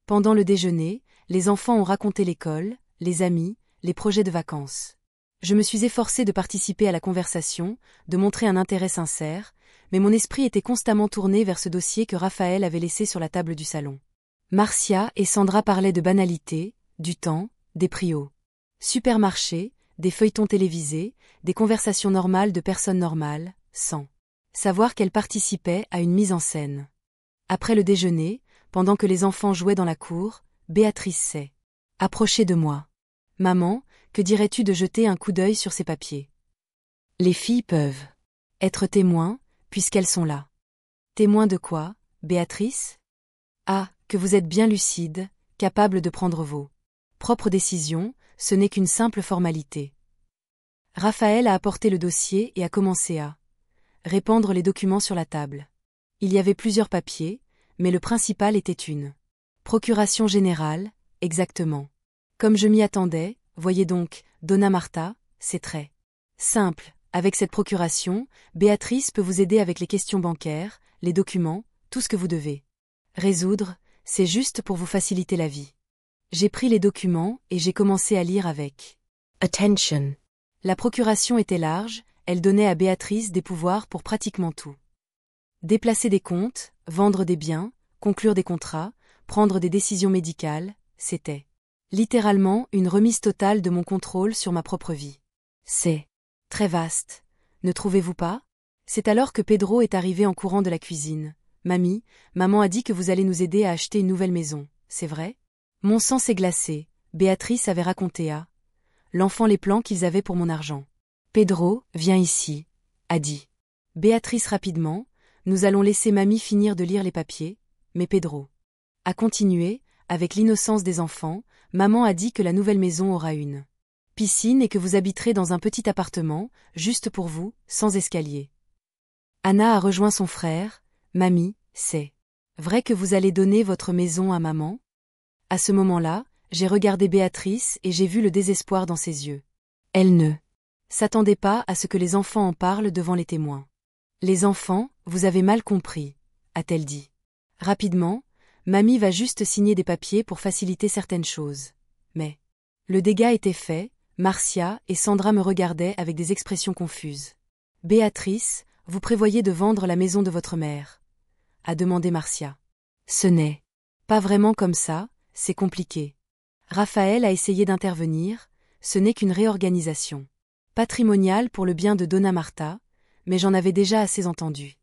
Pendant le déjeuner, les enfants ont raconté l'école, les amis, les projets de vacances. Je me suis efforcée de participer à la conversation, de montrer un intérêt sincère, mais mon esprit était constamment tourné vers ce dossier que Raphaël avait laissé sur la table du salon. Marcia et Sandra parlaient de banalités, du temps, des prios. Supermarché, des feuilletons télévisés, des conversations normales de personnes normales, sans savoir qu'elles participaient à une mise en scène. Après le déjeuner, pendant que les enfants jouaient dans la cour, Béatrice s'est approchée de moi. « Maman, que dirais-tu de jeter un coup d'œil sur ces papiers ? Les filles peuvent être témoins, puisqu'elles sont là. » Témoins de quoi, Béatrice ? Ah, que vous êtes bien lucide, capable de prendre vos propres décisions, ce n'est qu'une simple formalité. Raphaël a apporté le dossier et a commencé à répandre les documents sur la table. Il y avait plusieurs papiers, mais le principal était une procuration générale, exactement. Comme je m'y attendais, voyez donc, Donna Marta, c'est très simple. Avec cette procuration, Béatrice peut vous aider avec les questions bancaires, les documents, tout ce que vous devez résoudre, c'est juste pour vous faciliter la vie. J'ai pris les documents et j'ai commencé à lire avec attention. La procuration était large, elle donnait à Béatrice des pouvoirs pour pratiquement tout. Déplacer des comptes, vendre des biens, conclure des contrats, prendre des décisions médicales, c'était littéralement une remise totale de mon contrôle sur ma propre vie. C'est très vaste, ne trouvez-vous pas ? C'est alors que Pedro est arrivé en courant de la cuisine. « Mamie, maman a dit que vous allez nous aider à acheter une nouvelle maison, c'est vrai ?» Mon sang s'est glacé. Béatrice avait raconté à l'enfant les plans qu'ils avaient pour mon argent. « Pedro, viens ici, » a dit Béatrice rapidement. Nous allons laisser mamie finir de lire les papiers, mais Pedro a continué, avec l'innocence des enfants. Maman a dit que la nouvelle maison aura une piscine et que vous habiterez dans un petit appartement, juste pour vous, sans escalier. Anna a rejoint son frère. Mamie, c'est vrai que vous allez donner votre maison à maman? À ce moment-là, j'ai regardé Béatrice et j'ai vu le désespoir dans ses yeux. Elle ne s'attendait pas à ce que les enfants en parlent devant les témoins. Les enfants, vous avez mal compris, a-t-elle dit. Rapidement, mamie va juste signer des papiers pour faciliter certaines choses. Mais le dégât était fait. Marcia et Sandra me regardaient avec des expressions confuses. Béatrice, vous prévoyez de vendre la maison de votre mère? A demandé Marcia. Ce n'est pas vraiment comme ça, c'est compliqué. Raphaël a essayé d'intervenir, ce n'est qu'une réorganisation patrimoniale pour le bien de Donna Marta, mais j'en avais déjà assez entendu.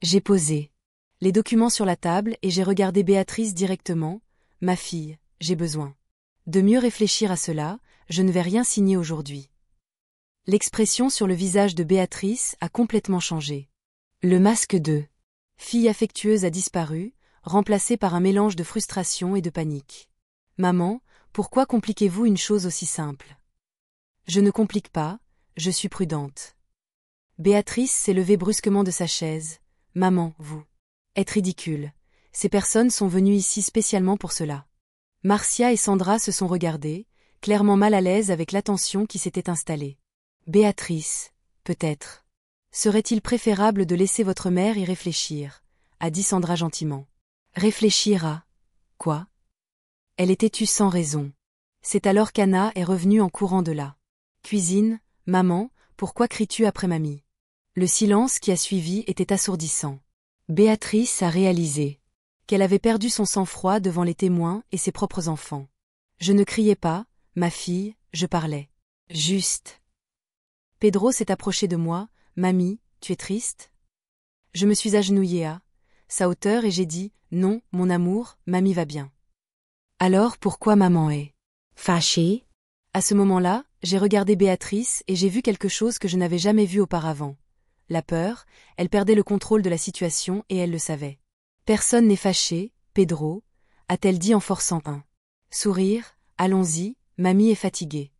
J'ai posé les documents sur la table et j'ai regardé Béatrice directement. Ma fille, j'ai besoin de mieux réfléchir à cela, je ne vais rien signer aujourd'hui. L'expression sur le visage de Béatrice a complètement changé. Le masque de fille affectueuse a disparu, remplacé par un mélange de frustration et de panique. Maman, pourquoi compliquez-vous une chose aussi simple? Je ne complique pas, je suis prudente. Béatrice s'est levée brusquement de sa chaise. Maman, vous êtes ridicule. Ces personnes sont venues ici spécialement pour cela. Marcia et Sandra se sont regardées, clairement mal à l'aise avec l'attention qui s'était installée. Béatrice, peut-être. Serait-il préférable de laisser votre mère y réfléchir, a dit Sandra gentiment. Réfléchir à quoi? Elle était tue sans raison. C'est alors qu'Anna est revenue en courant de la cuisine. Maman, pourquoi cries-tu après mamie? Le silence qui a suivi était assourdissant. Béatrice a réalisé qu'elle avait perdu son sang-froid devant les témoins et ses propres enfants. Je ne criais pas, ma fille, je parlais. Juste. Pedro s'est approché de moi. Mamie, tu es triste? Je me suis agenouillée à sa hauteur et j'ai dit, non, mon amour, mamie va bien. Alors pourquoi maman est fâchée? À ce moment-là, j'ai regardé Béatrice et j'ai vu quelque chose que je n'avais jamais vu auparavant. La peur, elle perdait le contrôle de la situation et elle le savait. Personne n'est fâché, Pedro, a-t-elle dit en forçant un sourire. Allons-y, mamie est fatiguée.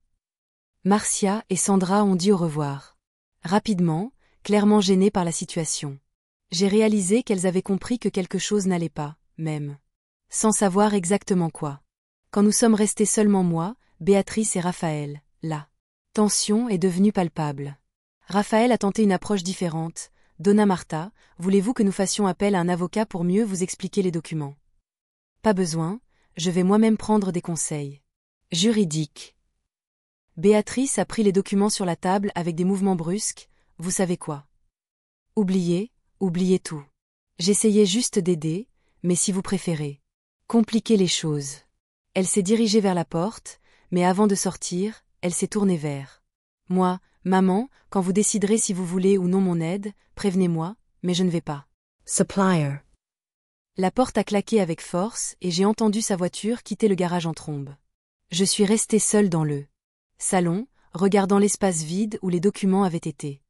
Marcia et Sandra ont dit au revoir. Rapidement, clairement gênées par la situation. J'ai réalisé qu'elles avaient compris que quelque chose n'allait pas, même sans savoir exactement quoi. Quand nous sommes restés seulement moi, Béatrice et Raphaël, la tension est devenue palpable. Raphaël a tenté une approche différente. Donna Marta, voulez-vous que nous fassions appel à un avocat pour mieux vous expliquer les documents? Pas besoin, je vais moi-même prendre des conseils juridiques. Béatrice a pris les documents sur la table avec des mouvements brusques. Vous savez quoi? Oubliez tout. J'essayais juste d'aider, mais si vous préférez compliquer les choses. Elle s'est dirigée vers la porte, mais avant de sortir, elle s'est tournée vers moi. Maman, quand vous déciderez si vous voulez ou non mon aide, prévenez-moi, mais je ne vais pas. Supplier. La porte a claqué avec force et j'ai entendu sa voiture quitter le garage en trombe. Je suis restée seule dans le salon, regardant l'espace vide où les documents avaient été.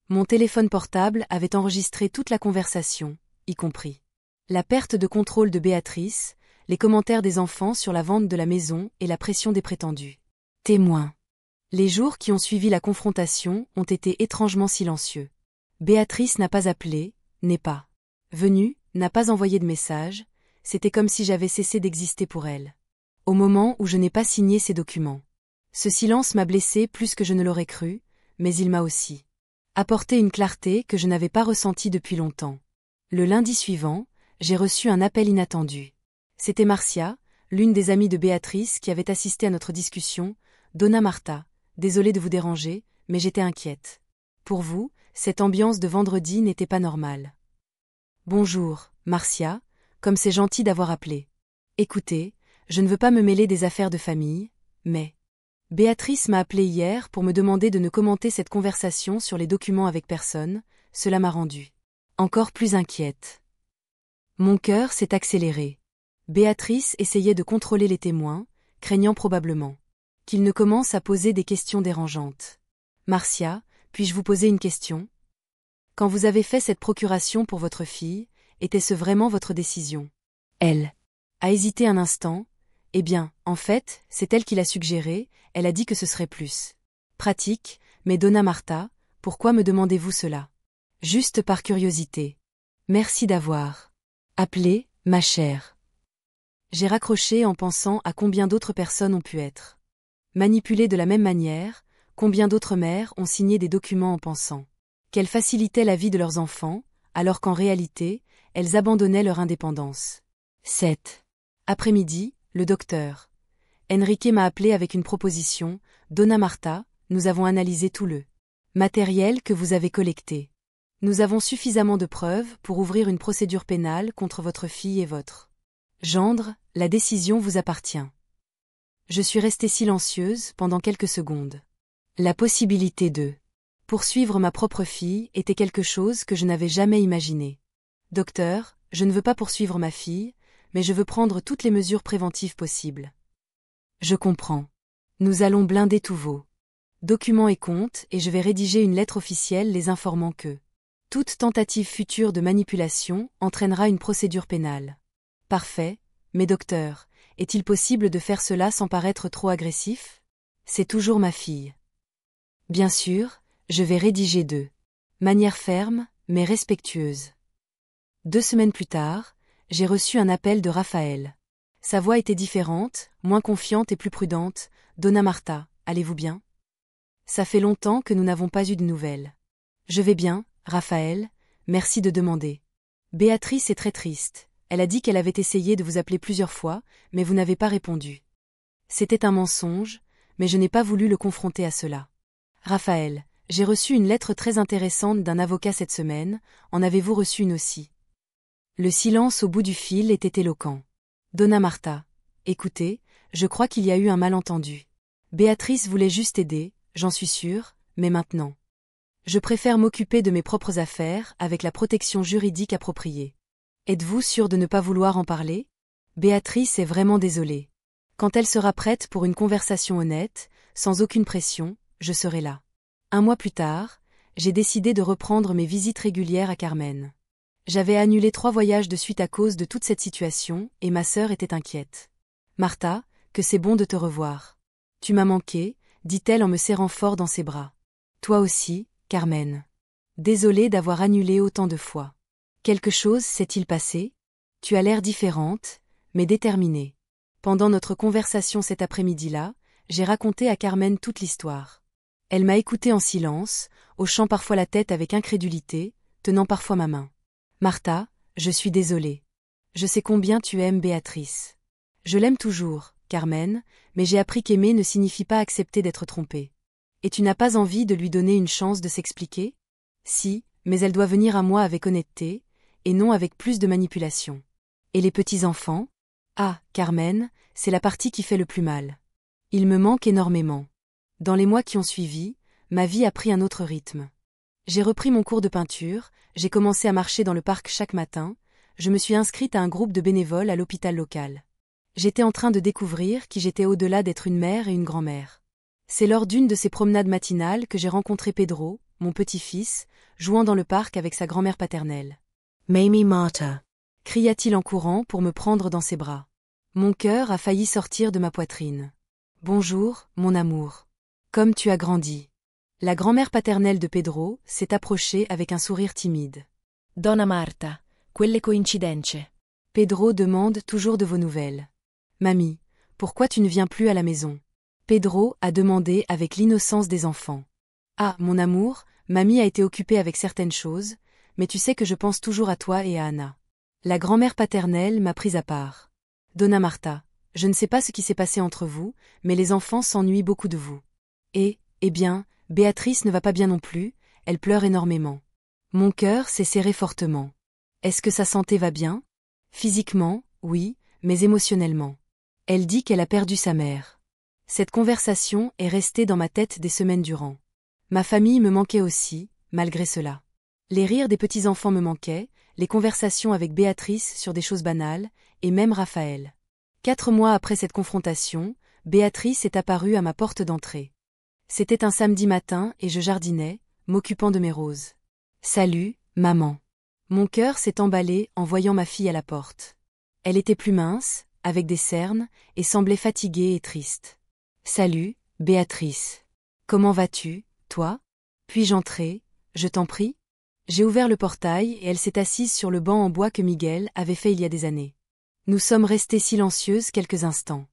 Mon téléphone portable avait enregistré toute la conversation, y compris la perte de contrôle de Béatrice, les commentaires des enfants sur la vente de la maison et la pression des prétendus témoins. Les jours qui ont suivi la confrontation ont été étrangement silencieux. Béatrice n'a pas appelé, n'est pas venue, n'a pas envoyé de message, c'était comme si j'avais cessé d'exister pour elle. Au moment où je n'ai pas signé ces documents. Ce silence m'a blessée plus que je ne l'aurais cru, mais il m'a aussi apporté une clarté que je n'avais pas ressentie depuis longtemps. Le lundi suivant, j'ai reçu un appel inattendu. C'était Marcia, l'une des amies de Béatrice qui avait assisté à notre discussion. Donna Marta, désolée de vous déranger, mais j'étais inquiète. Pour vous, cette ambiance de vendredi n'était pas normale. Bonjour, Marcia, comme c'est gentil d'avoir appelé. Écoutez, je ne veux pas me mêler des affaires de famille, mais Béatrice m'a appelé hier pour me demander de ne commenter cette conversation sur les documents avec personne, cela m'a rendue encore plus inquiète. Mon cœur s'est accéléré. Béatrice essayait de contrôler les témoins, craignant probablement qu'ils ne commencent à poser des questions dérangeantes. Marcia, puis-je vous poser une question? Quand vous avez fait cette procuration pour votre fille, était-ce vraiment votre décision? Elle a hésité un instant. Eh bien, en fait, c'est elle qui l'a suggéré, elle a dit que ce serait plus pratique, mais Donna Marta, pourquoi me demandez-vous cela? Juste par curiosité. Merci d'avoir appelé, ma chère. J'ai raccroché en pensant à combien d'autres personnes ont pu être manipulées de la même manière, combien d'autres mères ont signé des documents en pensant qu'elles facilitaient la vie de leurs enfants, alors qu'en réalité, elles abandonnaient leur indépendance. Cet après-midi, le docteur Enrique m'a appelé avec une proposition. Donna Marta, nous avons analysé tout le matériel que vous avez collecté. Nous avons suffisamment de preuves pour ouvrir une procédure pénale contre votre fille et votre gendre, la décision vous appartient. Je suis restée silencieuse pendant quelques secondes. La possibilité de poursuivre ma propre fille était quelque chose que je n'avais jamais imaginé. Docteur, je ne veux pas poursuivre ma fille, mais je veux prendre toutes les mesures préventives possibles. Je comprends. Nous allons blinder tous vos documents et comptes et je vais rédiger une lettre officielle les informant que toute tentative future de manipulation entraînera une procédure pénale. Parfait, mais docteur, est-il possible de faire cela sans paraître trop agressif? C'est toujours ma fille. Bien sûr, je vais rédiger de manière ferme, mais respectueuse. 2 semaines plus tard, j'ai reçu un appel de Raphaël. Sa voix était différente, moins confiante et plus prudente. Donna Marta, allez-vous bien? Ça fait longtemps que nous n'avons pas eu de nouvelles. Je vais bien, Raphaël, merci de demander. Béatrice est très triste. Elle a dit qu'elle avait essayé de vous appeler plusieurs fois, mais vous n'avez pas répondu. C'était un mensonge, mais je n'ai pas voulu le confronter à cela. Raphaël, j'ai reçu une lettre très intéressante d'un avocat cette semaine, en avez-vous reçu une aussi? Le silence au bout du fil était éloquent. Donna Marta, écoutez, je crois qu'il y a eu un malentendu. Béatrice voulait juste aider, j'en suis sûre, mais maintenant. Je préfère m'occuper de mes propres affaires avec la protection juridique appropriée. Êtes-vous sûre de ne pas vouloir en parler? Béatrice est vraiment désolée. Quand elle sera prête pour une conversation honnête, sans aucune pression, je serai là. 1 mois plus tard, j'ai décidé de reprendre mes visites régulières à Carmen. J'avais annulé 3 voyages de suite à cause de toute cette situation, et ma sœur était inquiète. Martha, que c'est bon de te revoir. Tu m'as manqué, dit-elle en me serrant fort dans ses bras. Toi aussi, Carmen. Désolée d'avoir annulé autant de fois. Quelque chose s'est-il passé? Tu as l'air différente, mais déterminée. Pendant notre conversation cet après-midi-là, j'ai raconté à Carmen toute l'histoire. Elle m'a écoutée en silence, hochant parfois la tête avec incrédulité, tenant parfois ma main. Martha, je suis désolée. Je sais combien tu aimes Béatrice. Je l'aime toujours, Carmen, mais j'ai appris qu'aimer ne signifie pas accepter d'être trompée. Et tu n'as pas envie de lui donner une chance de s'expliquer? Si, mais elle doit venir à moi avec honnêteté, et non avec plus de manipulation. Et les petits-enfants? Ah, Carmen, c'est la partie qui fait le plus mal. Ils me manquent énormément. Dans les mois qui ont suivi, ma vie a pris un autre rythme. J'ai repris mon cours de peinture, j'ai commencé à marcher dans le parc chaque matin, je me suis inscrite à un groupe de bénévoles à l'hôpital local. J'étais en train de découvrir qui j'étais au-delà d'être une mère et une grand-mère. C'est lors d'une de ces promenades matinales que j'ai rencontré Pedro, mon petit-fils, jouant dans le parc avec sa grand-mère paternelle. Mamie Marta, cria-t-il en courant pour me prendre dans ses bras. Mon cœur a failli sortir de ma poitrine. Bonjour, mon amour. Comme tu as grandi. La grand-mère paternelle de Pedro s'est approchée avec un sourire timide. Donna Marta, quelle coincidenze. Pedro demande toujours de vos nouvelles. Mamie, pourquoi tu ne viens plus à la maison? Pedro a demandé avec l'innocence des enfants. Ah, mon amour, mamie a été occupée avec certaines choses, mais tu sais que je pense toujours à toi et à Anna. La grand-mère paternelle m'a prise à part. Donna Marta, je ne sais pas ce qui s'est passé entre vous, mais les enfants s'ennuient beaucoup de vous. Et, eh bien, Béatrice ne va pas bien non plus, elle pleure énormément. Mon cœur s'est serré fortement. Est-ce que sa santé va bien? Physiquement, oui, mais émotionnellement. Elle dit qu'elle a perdu sa mère. Cette conversation est restée dans ma tête des semaines durant. Ma famille me manquait aussi, malgré cela. Les rires des petits-enfants me manquaient, les conversations avec Béatrice sur des choses banales, et même Raphaël. 4 mois après cette confrontation, Béatrice est apparue à ma porte d'entrée. C'était un samedi matin et je jardinais, m'occupant de mes roses. Salut, maman. Mon cœur s'est emballé en voyant ma fille à la porte. Elle était plus mince, avec des cernes, et semblait fatiguée et triste. Salut, Béatrice. Comment vas-tu, toi? Puis-je entrer, je t'en prie? J'ai ouvert le portail et elle s'est assise sur le banc en bois que Miguel avait fait il y a des années. Nous sommes restées silencieuses quelques instants.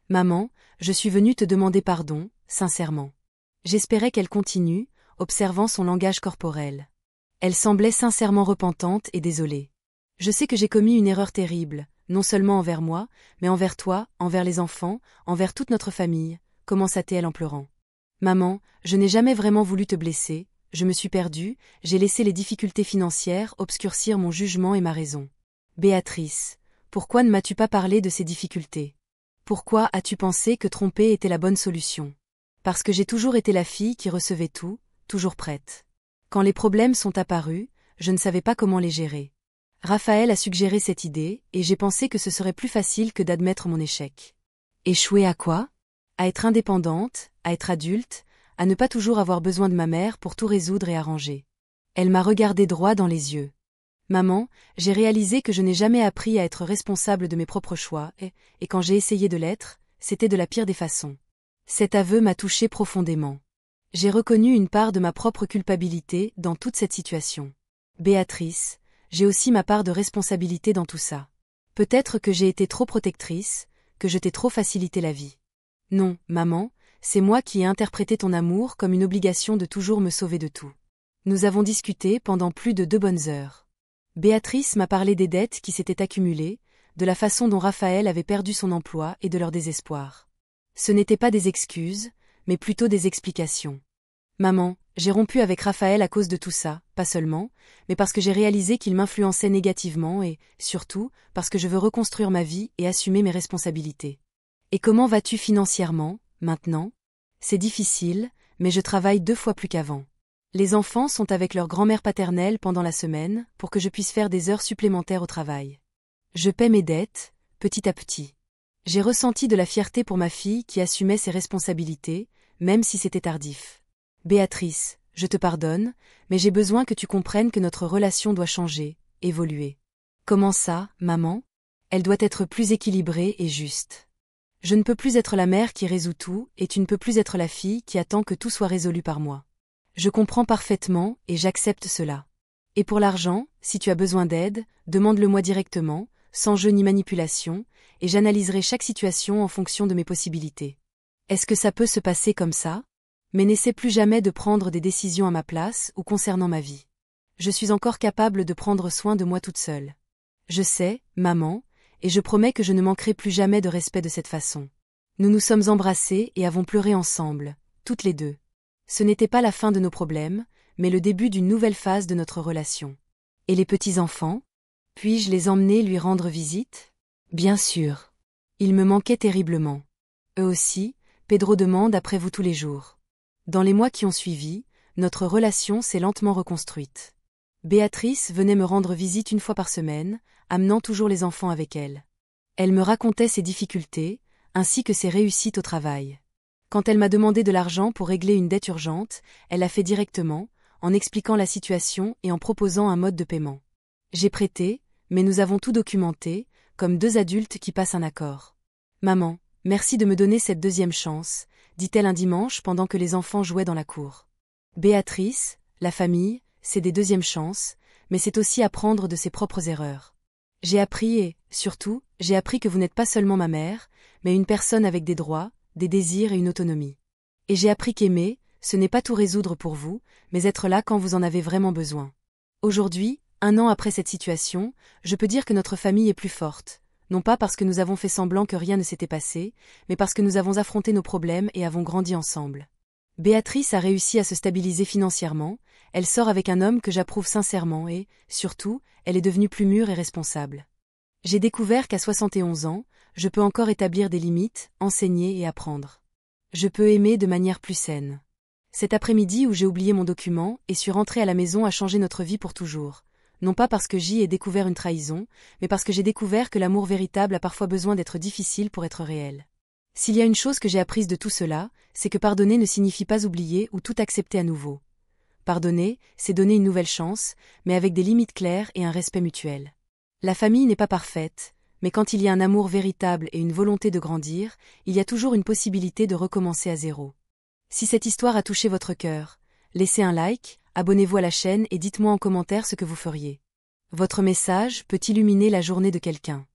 Maman, je suis venue te demander pardon, sincèrement. J'espérais qu'elle continue, observant son langage corporel. Elle semblait sincèrement repentante et désolée. Je sais que j'ai commis une erreur terrible, non seulement envers moi, mais envers toi, envers les enfants, envers toute notre famille, commença-t-elle en pleurant. Maman, je n'ai jamais vraiment voulu te blesser, je me suis perdue, j'ai laissé les difficultés financières obscurcir mon jugement et ma raison. Béatrice, pourquoi ne m'as-tu pas parlé de ces difficultés? Pourquoi as-tu pensé que tromper était la bonne solution? Parce que j'ai toujours été la fille qui recevait tout, toujours prête. Quand les problèmes sont apparus, je ne savais pas comment les gérer. Raphaël a suggéré cette idée, et j'ai pensé que ce serait plus facile que d'admettre mon échec. Échouer à quoi? À être indépendante, à être adulte, à ne pas toujours avoir besoin de ma mère pour tout résoudre et arranger. Elle m'a regardé droit dans les yeux. Maman, j'ai réalisé que je n'ai jamais appris à être responsable de mes propres choix, et quand j'ai essayé de l'être, c'était de la pire des façons. Cet aveu m'a touché profondément. J'ai reconnu une part de ma propre culpabilité dans toute cette situation. Béatrice, j'ai aussi ma part de responsabilité dans tout ça. Peut-être que j'ai été trop protectrice, que je t'ai trop facilité la vie. Non, maman, c'est moi qui ai interprété ton amour comme une obligation de toujours me sauver de tout. Nous avons discuté pendant plus de 2 bonnes heures. Béatrice m'a parlé des dettes qui s'étaient accumulées, de la façon dont Raphaël avait perdu son emploi et de leur désespoir. Ce n'étaient pas des excuses, mais plutôt des explications. Maman, j'ai rompu avec Raphaël à cause de tout ça, pas seulement, mais parce que j'ai réalisé qu'il m'influençait négativement et, surtout, parce que je veux reconstruire ma vie et assumer mes responsabilités. Et comment vas-tu financièrement, maintenant? C'est difficile, mais je travaille 2 fois plus qu'avant. Les enfants sont avec leur grand-mère paternelle pendant la semaine, pour que je puisse faire des heures supplémentaires au travail. Je paie mes dettes, petit à petit. J'ai ressenti de la fierté pour ma fille qui assumait ses responsabilités, même si c'était tardif. Béatrice, je te pardonne, mais j'ai besoin que tu comprennes que notre relation doit changer, évoluer. Comment ça, maman? Elle doit être plus équilibrée et juste. Je ne peux plus être la mère qui résout tout, et tu ne peux plus être la fille qui attend que tout soit résolu par moi. Je comprends parfaitement, et j'accepte cela. Et pour l'argent, si tu as besoin d'aide, demande-le-moi directement, sans jeu ni manipulation, et j'analyserai chaque situation en fonction de mes possibilités. Est-ce que ça peut se passer comme ça? Mais n'essaie plus jamais de prendre des décisions à ma place ou concernant ma vie. Je suis encore capable de prendre soin de moi toute seule. Je sais, maman, et je promets que je ne manquerai plus jamais de respect de cette façon. Nous nous sommes embrassés et avons pleuré ensemble, toutes les 2. Ce n'était pas la fin de nos problèmes, mais le début d'une nouvelle phase de notre relation. Et les petits-enfants? Puis-je les emmener lui rendre visite? Bien sûr. Ils me manquaient terriblement. Eux aussi, Pedro demande après vous tous les jours. Dans les mois qui ont suivi, notre relation s'est lentement reconstruite. Béatrice venait me rendre visite 1 fois par semaine, amenant toujours les enfants avec elle. Elle me racontait ses difficultés, ainsi que ses réussites au travail. Quand elle m'a demandé de l'argent pour régler une dette urgente, elle l'a fait directement, en expliquant la situation et en proposant un mode de paiement. J'ai prêté, mais nous avons tout documenté, comme 2 adultes qui passent un accord. Maman, merci de me donner cette 2e chance, dit-elle un dimanche pendant que les enfants jouaient dans la cour. Béatrice, la famille, c'est des 2e chances, mais c'est aussi apprendre de ses propres erreurs. J'ai appris et, surtout, j'ai appris que vous n'êtes pas seulement ma mère, mais une personne avec des droits, des désirs et une autonomie. Et j'ai appris qu'aimer, ce n'est pas tout résoudre pour vous, mais être là quand vous en avez vraiment besoin. Aujourd'hui, 1 an après cette situation, je peux dire que notre famille est plus forte, non pas parce que nous avons fait semblant que rien ne s'était passé, mais parce que nous avons affronté nos problèmes et avons grandi ensemble. Béatrice a réussi à se stabiliser financièrement, elle sort avec un homme que j'approuve sincèrement et, surtout, elle est devenue plus mûre et responsable. J'ai découvert qu'à 71 ans, je peux encore établir des limites, enseigner et apprendre. Je peux aimer de manière plus saine. Cet après-midi où j'ai oublié mon document et suis rentrée à la maison a changé notre vie pour toujours. Non pas parce que j'y ai découvert une trahison, mais parce que j'ai découvert que l'amour véritable a parfois besoin d'être difficile pour être réel. S'il y a une chose que j'ai apprise de tout cela, c'est que pardonner ne signifie pas oublier ou tout accepter à nouveau. Pardonner, c'est donner une nouvelle chance, mais avec des limites claires et un respect mutuel. La famille n'est pas parfaite, mais quand il y a un amour véritable et une volonté de grandir, il y a toujours une possibilité de recommencer à zéro. Si cette histoire a touché votre cœur, laissez un like, abonnez-vous à la chaîne et dites-moi en commentaire ce que vous feriez. Votre message peut illuminer la journée de quelqu'un.